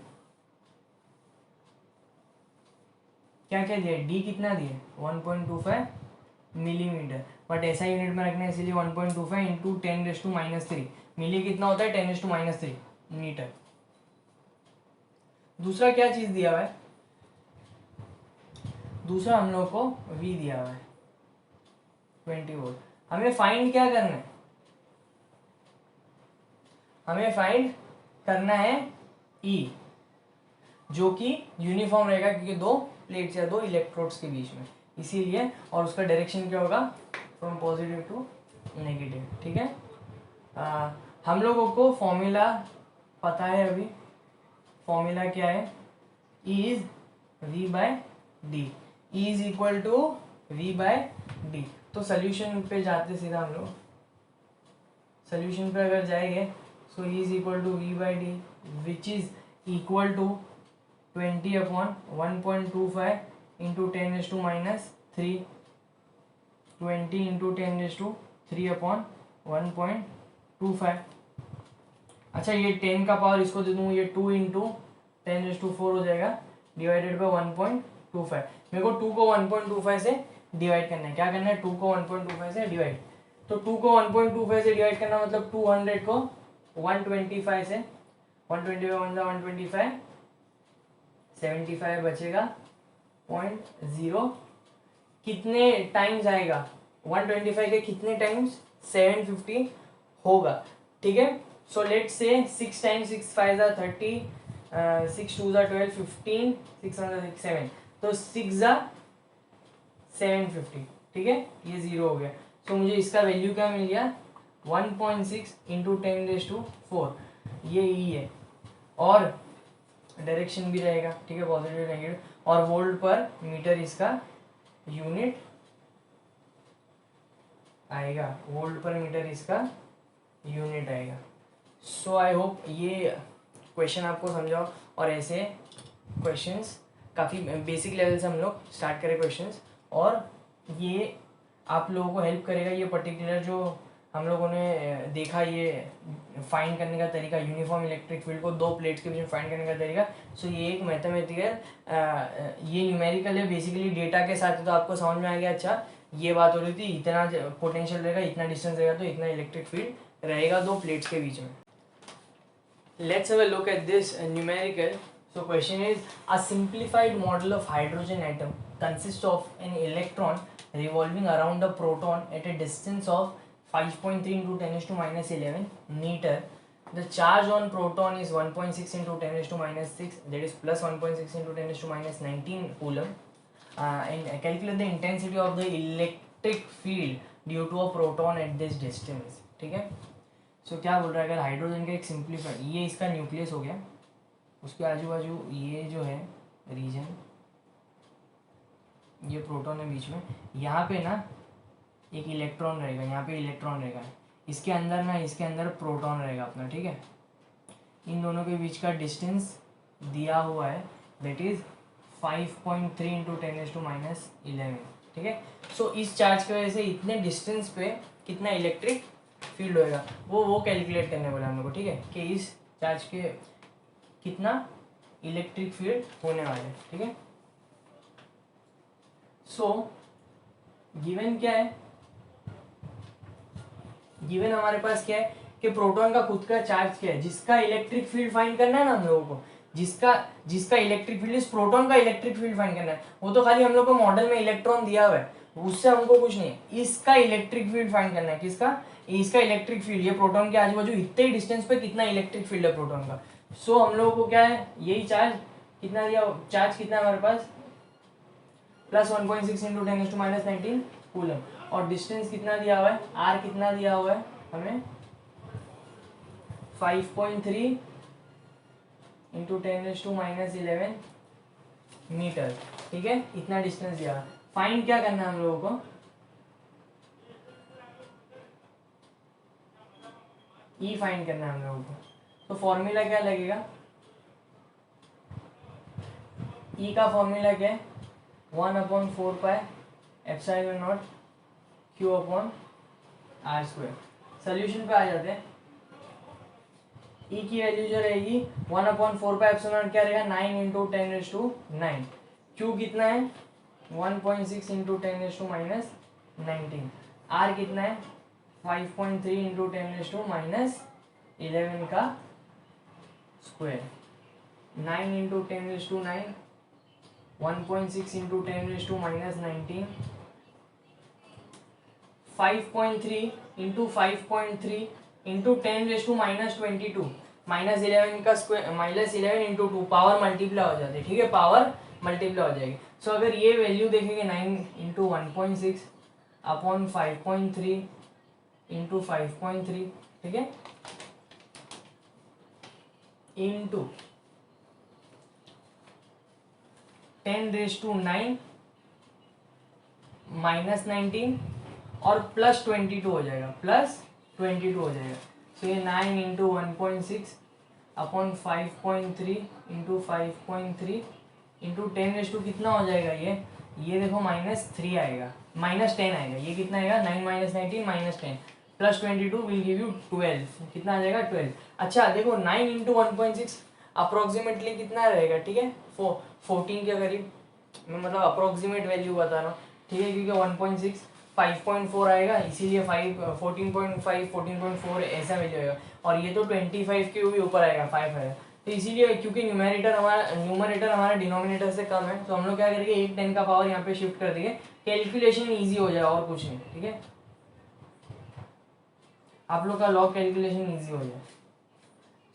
क्या क्या दिया, डी कितना दिया, 1.25 मिलीमीटर, बट ऐसा यूनिट में रखना है इसीलिए 1.25 इंटू 10⁻³ मिली कितना होता है, 10⁻³ मीटर। दूसरा क्या चीज दिया हुआ है, दूसरा हम लोग को V दिया हुआ है 20 वोल्ट। हमें फाइंड क्या करना है, हमें फाइंड करना है E, जो कि यूनिफॉर्म रहेगा क्योंकि दो प्लेट्स या दो इलेक्ट्रोड्स के बीच में, इसीलिए, और उसका डायरेक्शन क्या होगा, फ्रॉम पॉजिटिव टू नेगेटिव। ठीक है, हम लोगों को फॉर्मूला पता है अभी, फॉर्मूला क्या है, E is V/D, E is equal to V/D। तो सोल्यूशन पे जाते सीधा हम लोग, सोल्यूशन पे अगर जाएंगे, so E is equal to V/D which is equal to 20/1.25 into 10⁻³ 20 into 10⁻³ अच्छा ये 10 का पावर इसको दे दूँ, ये 2 इंटू 10⁻⁴ हो जाएगा, डिवाइडेड बाय 1.25। मेरे को 2 को 1.25 से डिवाइड करना है, क्या करना है, 2 को 1.25 से डिवाइड, तो 2 को 1.25 से डिवाइड करना मतलब 200 को 125 से, 125 75 बचेगा 0.0, कितने टाइम्स आएगा, 125 के कितने टाइम्स, 750 होगा। ठीक है, सो लेट्स से 6 टाइम्स 6 5 जा 30, 6 2 जा 12, 15, 6 1 जा 7, तो 6 जा 750। ठीक है, ये 0 हो गया। सो मुझे इसका वैल्यू क्या मिल गया, 1.6 इंटू 10⁻⁴, ये E है, और डायरेक्शन भी रहेगा। ठीक है, पॉजिटिव नेगेटिव, और वोल्ट पर मीटर इसका यूनिट आएगा, वोल्ट पर मीटर इसका यूनिट आएगा। सो आई होप ये क्वेश्चन आपको समझाओ, और ऐसे क्वेश्चंस काफ़ी बेसिक लेवल से हम लोग स्टार्ट करें क्वेश्चंस, और ये आप लोगों को हेल्प करेगा। ये पर्टिकुलर जो हम लोगों ने देखा, ये फाइंड करने का तरीका, यूनिफॉर्म इलेक्ट्रिक फील्ड को दो प्लेट्स के बीच में फाइंड करने का तरीका। सो ये एक मैथमेटिकल, ये न्यूमेरिकल है बेसिकली, डेटा के साथ, तो आपको समझ में आ गया। अच्छा ये बात हो रही थी, इतना पोटेंशियल रहेगा, इतना डिस्टेंस रहेगा, तो इतना इलेक्ट्रिक फील्ड रहेगा दो प्लेट्स के बीच में। Let's have a look at this numerical. So question is, a simplified model of hydrogen atom consists of an electron revolving around a proton at a distance of 5.3 into 10 raised to minus 11 meter. The charge on proton is 1.6 into 10 raised to minus 6, that is plus 1.6 into 10 raised to minus 19 coulomb. And calculate the intensity of the electric field due to a proton at this distance. ठीक है. सो क्या बोल रहा है, अगर hydrogen का एक simplified, ये इसका न्यूक्लियस हो गया, उसके आजू बाजू ये जो है रीजन, ये प्रोटॉन है बीच में, यहाँ पे ना एक इलेक्ट्रॉन रहेगा, यहाँ पे इलेक्ट्रॉन रहेगा, इसके अंदर ना, इसके अंदर प्रोटॉन रहेगा अपना. ठीक है. इन दोनों के बीच का डिस्टेंस दिया हुआ है, that is 5.3 into 10 raised to minus 11. ठीक है. सो इस चार्ज की वजह से इतने डिस्टेंस पे कितना इलेक्ट्रिक फील्ड होएगा वो कैलकुलेट करने वाला हम लोग को. ठीक है, कि इस चार्ज के कितना इलेक्ट्रिक फील्ड होने वाला है. ठीक है. सो गिवन क्या है, गिवन हमारे पास क्या है कि प्रोटॉन का खुद का चार्ज क्या है, जिसका इलेक्ट्रिक फील्ड फाइंड करना है ना हम लोगों को, जिसका इलेक्ट्रिक फील्ड, इस प्रोटॉन का इलेक्ट्रिक फील्ड फाइंड करना है. वो तो खाली हम लोग को मॉडल में इलेक्ट्रॉन दिया हुआ है, उससे हमको कुछ नहीं है. इसका इलेक्ट्रिक फील्ड फाइंड करना है. किसका? इसका इलेक्ट्रिक फील्ड. ये प्रोटॉन के आजू बाजू इतने ही डिस्टेंस पे कितना इलेक्ट्रिक फील्ड है प्रोटॉन का. सो हम लोगों को क्या है, यही चार्ज कितना दिया, चार्ज कितना है हमारे पास, plus 1.6 into 10 raised to minus 19 coulomb. और डिस्टेंस कितना दिया हुआ है, आर कितना दिया हुआ है हमें, 5.3 into 10 raised to minus 11 metre. ठीक है, इतना डिस्टेंस दिया हुआ है. फाइंड क्या करना है हम लोगों को, ई फाइंड करना है हम लोगों को. तो फॉर्मूला क्या लगेगा, ई का फॉर्मूला क्या है, 1/4 pi epsilon not Q upon are square. Solution पे आ जाते हैं. ई की वैल्यू जो रहेगी 1/4 पाई एप्सिलॉन नॉट क्या रहेगा, 9 इंटू 10 raised to 9. क्यू कितना है, 1.6 into 10 raised to minus 19. R कितना है, 5.3 इंटू 10 raised to minus 11 का square. 9 into 10 raised to 9, 1.6 into 10 raised to minus 19, 5.3 into 5.3 into 10 raised to minus 22, minus 11 का square, minus 11 into 2, power multiply हो जाती है. ठीक है, पावर मल्टीप्लाई हो जाएगी. सो अगर ये वैल्यू देखेंगे 9 इंटू 1.6 अपॉन 5.3 इंटू 5.3, ठीक है, इंटू 10 raised to 9 माइनस 19 और प्लस 22 हो जाएगा, प्लस 22 हो जाएगा. तो ये 9 into 1.6 upon 5.3 into 5.3 into 10 raised to कितना हो जाएगा, ये देखो -3 आएगा, -10 आएगा. ये कितना आएगा, 9 minus 19 -10 plus 22 will give you 12. कितना आ जाएगा, 12. अच्छा देखो 9 इंटू 1.6 अप्रोक्सीमेटली कितना रहेगा, ठीक है, 14 के करीब. मैं मतलब अप्रोक्सीमेट वैल्यू बता रहा हूँ. ठीक है, क्योंकि 1.6 5.4 आएगा, इसीलिए 14.5 14.4 ऐसा वैल्यू आएगा. और ये तो 25 के भी ऊपर आएगा, 5 आएगा. तो इसीलिए क्योंकि न्यूमरेटर हमारा डिनोमिनेटर से कम है, तो हम लोग क्या करेंगे, एक 10 का पावर यहाँ पे शिफ्ट कर देंगे, कैलकुलेशन ईजी हो जाए और कुछ नहीं. ठीक है, आप लोग का लॉग कैलकुलेशन ईजी हो जाए.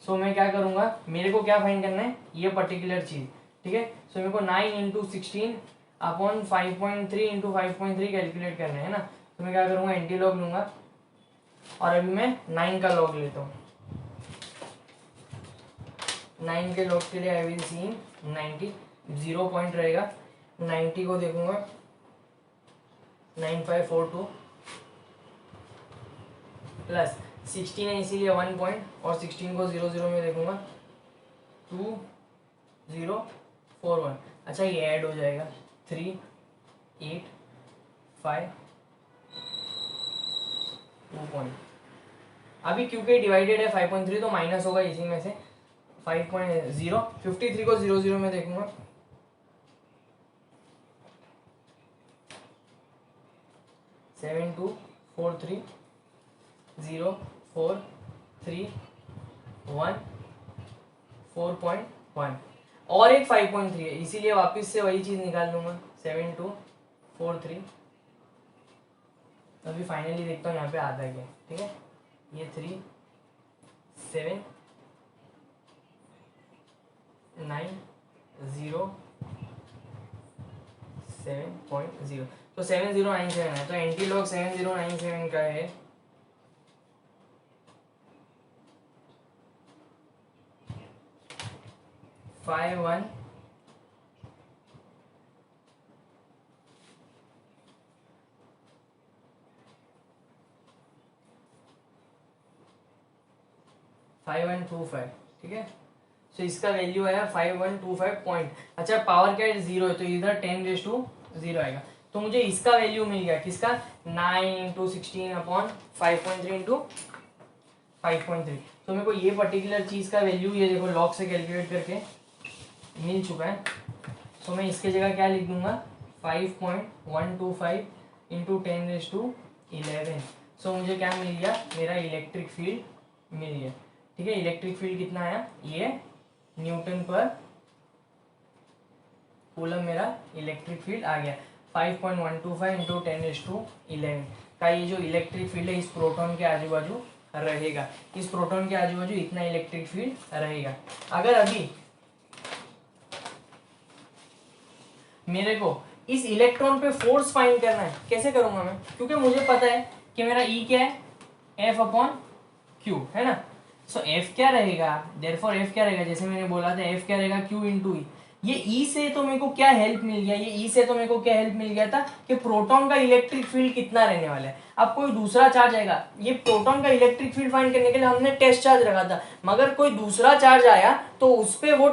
सो मैं क्या करूँगा, मेरे को क्या फाइंड करना है, ये पर्टिकुलर चीज़. ठीक है, सो मेरे को 9 इंटू 16 अपॉन 5.3 इंटू 5.3 कैलकुलेट करना है ना. तो मैं क्या करूँगा, एंटी लॉग लूँगा और अभी मैं 9 का लॉग लेता हूँ. 9 के लॉग के लिए आई विल सी 90, 0 पॉइंट रहेगा. 90 को देखूंगा 9542 प्लस 16 है इसीलिए 1 पॉइंट, और 16 को 0 में देखूंगा 2041. अच्छा ये ऐड हो जाएगा 3 8 5 2 पॉइंट. अभी क्योंकि डिवाइडेड है 5.3 तो माइनस होगा इसी में से 5.0. 53 को 0 में देखूंगा 7243 043 1 4.1. और एक 5.3 है, इसीलिए वापस से वही चीज निकाल लूंगा 7243। अभी फाइनली देखता हूँ यहाँ पे आता क्या, ठीक है। ये 3 7 9 0 7.0, तो 7097 है। तो एंटी लॉग 7097 का है 51 5125, ठीक है। सो इसका वैल्यू आया 5125 पॉइंट। अच्छा पावर क्या है, 0 है, तो इधर 10⁻0 आएगा। तो मुझे इसका वैल्यू मिल गया, किसका, 9 × 16 अपॉन 5.3 × 5.3। तो मेरे को ये पर्टिकुलर चीज का वैल्यू ये देखो लॉग से कैलकुलेट करके मिल चुका है। सो मैं इसके जगह क्या लिख दूंगा, 5.125 × 10⁻11। सो मुझे क्या मिल गया, मेरा इलेक्ट्रिक फील्ड मिल गया, ठीक है। इलेक्ट्रिक फील्ड कितना आया, ये न्यूटन पर कूलम मेरा इलेक्ट्रिक फील्ड आ गया। 5.125 × 10⁻11 का ये जो इलेक्ट्रिक फील्ड है इस प्रोटॉन के आजू बाजू रहेगा, इस प्रोटॉन के आजू बाजू इतना इलेक्ट्रिक फील्ड रहेगा। अगर अभी मेरे को इस इलेक्ट्रॉन पे फोर्स फाइंड करना है, कैसे करूंगा मैं, क्योंकि मुझे पता है कि मेरा ई क्या है, F/Q है ना। सो F क्या रहेगा, देयरफॉर F क्या रहेगा, जैसे मैंने बोला था F क्या रहेगा, Q × E। ये E से तो मेरे को क्या हेल्प मिल गया, ये E से तो मेरे को क्या हेल्प मिल गया था कि प्रोटॉन का इलेक्ट्रिक फील्ड कितना रहने वाला है। अब कोई दूसरा चार्ज आएगा, ये प्रोटॉन का इलेक्ट्रिक फील्ड फाइंड करने के लिए हमने टेस्ट चार्ज रखा था, मगर कोई दूसरा चार्ज आया तो उस पर वो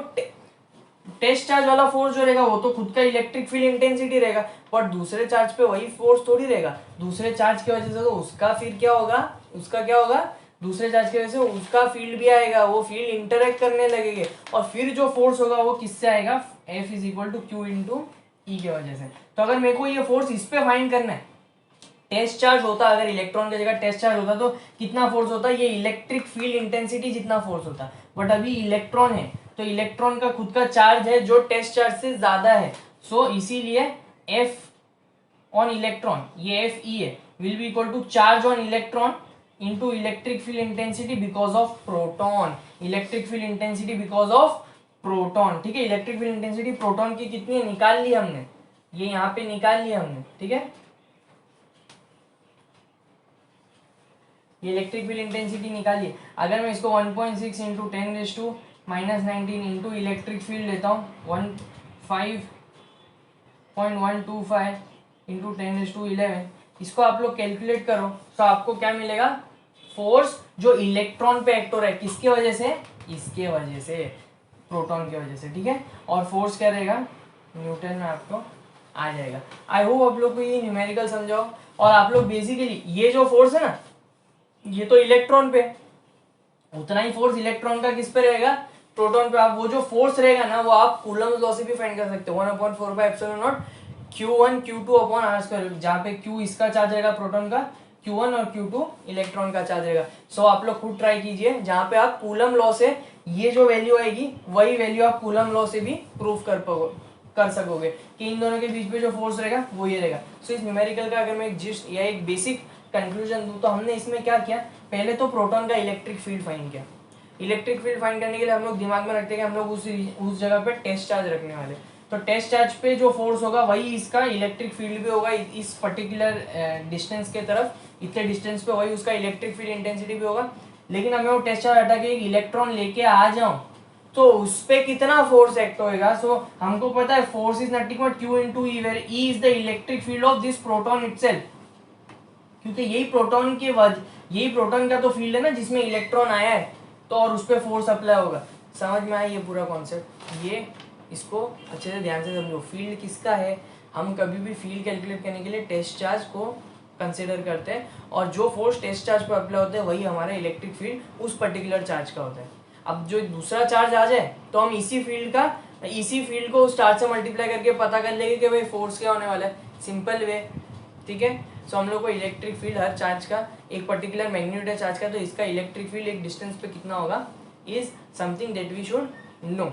टेस्ट चार्ज वाला फोर्स जो रहेगा वो तो खुद का इलेक्ट्रिक फील्ड इंटेंसिटी रहेगा, पर दूसरे चार्ज पे वही फोर्स थोड़ी रहेगा। दूसरे चार्ज की वजह से तो उसका फिर क्या होगा, उसका क्या होगा, दूसरे चार्ज की वजह से उसका फील्ड भी आएगा, वो फील्ड इंटरेक्ट करने लगेंगे और फिर जो फोर्स होगा वो किससे आएगा, F = Q × E के वजह से। तो अगर मेरे को ये फोर्स इस पे फाइंड करना है, टेस्ट चार्ज होता, अगर इलेक्ट्रॉन की जगह टेस्ट चार्ज होता तो कितना फोर्स होता, ये इलेक्ट्रिक फील्ड इंटेंसिटी जितना फोर्स होता। बट अभी इलेक्ट्रॉन है तो इलेक्ट्रॉन का खुद का चार्ज है जो टेस्ट चार्ज से ज्यादा है। सो इसीलिए F ऑन इलेक्ट्रॉन, ये Fe है, will be equal to charge on electron into electric field intensity because of proton. Electric field intensity because of proton, ठीक है। इलेक्ट्रिक फील्ड इंटेंसिटी प्रोटॉन की कितनी है, निकाल ली हमने, ये यहाँ पे निकाल लिया हमने, ठीक है। ये इलेक्ट्रिक फील्ड इंटेंसिटी निकालिए। अगर मैं इसको 1.6 × 10⁻⁻19 इंटू इलेक्ट्रिक फील्ड लेता हूँ 5.125 × 10⁻11, इसको आप लोग कैलकुलेट करो तो आपको क्या मिलेगा, फोर्स जो इलेक्ट्रॉन पे एक्ट हो रहा है, किसके वजह से, इसके वजह से, प्रोटॉन की वजह से, ठीक है। और फोर्स क्या रहेगा, न्यूटन में आपको आ जाएगा। आई होप आप लोग को ये न्यूमेरिकल समझाओ। और आप लोग बेसिकली ये जो फोर्स है ना, ये तो इलेक्ट्रॉन पे, उतना ही फोर्स इलेक्ट्रॉन का किस पे रहेगा, प्रोटॉन पे। आप वो जो फोर्स रहेगा ना वो आप कूलम्स लॉ से भी फाइंड कर सकते हो, 1/4πε0 Q1 Q2/r², जहाँ पे Q इसका चार्ज रहेगा प्रोटॉन का, Q1 और Q2 इलेक्ट्रॉन का चार्ज रहेगा। सो आप लोग खुद ट्राई कीजिए, जहाँ पे आप कूलम लॉ से ये जो वैल्यू आएगी वही वैल्यू आप कूलम लॉ से भी प्रूव कर सकोगे कि इन दोनों के बीच में जो फोर्स रहेगा वो ये रहेगा। सो इस न्यूमेरिकल का अगर मैं एक जिस्ट या एक बेसिक कंक्लूजन दूं तो हमने इसमें क्या किया, पहले तो प्रोटॉन का इलेक्ट्रिक फील्ड फाइंड किया। इलेक्ट्रिक फील्ड फाइंड करने के लिए हम लोग दिमाग में रखते हैं कि हम लोग उस जगह पे टेस्ट चार्ज रखने वाले, तो टेस्ट चार्ज पे जो फोर्स होगा वही इसका इलेक्ट्रिक फील्ड भी होगा, इस पर्टिकुलर डिस्टेंस के तरफ, इतने डिस्टेंस पे वही उसका इलेक्ट्रिक फील्ड इंटेंसिटी भी होगा। लेकिन अब मैं वो टेस्ट चार्ज हटा के एक इलेक्ट्रॉन लेके आ जाऊं तो उस पे कितना फोर्स एक्ट होएगा। सो हमको पता है force is nothing but Q × E, where E is the electric field of this proton itself, क्योंकि यही प्रोटॉन का तो फील्ड है ना जिसमें इलेक्ट्रॉन आया है, तो और उस पर फोर्स अप्लाई होगा। समझ में आया ये पूरा कॉन्सेप्ट, ये इसको अच्छे से ध्यान से समझो। फील्ड किसका है, हम कभी भी फील्ड कैलकुलेट करने के लिए टेस्ट चार्ज को कंसिडर करते हैं, और जो फोर्स टेस्ट चार्ज पर अप्लाई होता है वही हमारा इलेक्ट्रिक फील्ड उस पर्टिकुलर चार्ज का होता है। अब जो दूसरा चार्ज आ जाए तो हम इसी फील्ड को उस चार्ज से मल्टीप्लाई करके पता कर लेंगे कि भाई फोर्स क्या होने वाला है, सिंपल वे, ठीक है। सो हम लोग को इलेक्ट्रिक फील्ड हर चार्ज का एक पर्टिकुलर मैग्नीट्यूड है चार्ज का, तो इसका इलेक्ट्रिक फील्ड एक डिस्टेंस पे कितना होगा is something that we should no.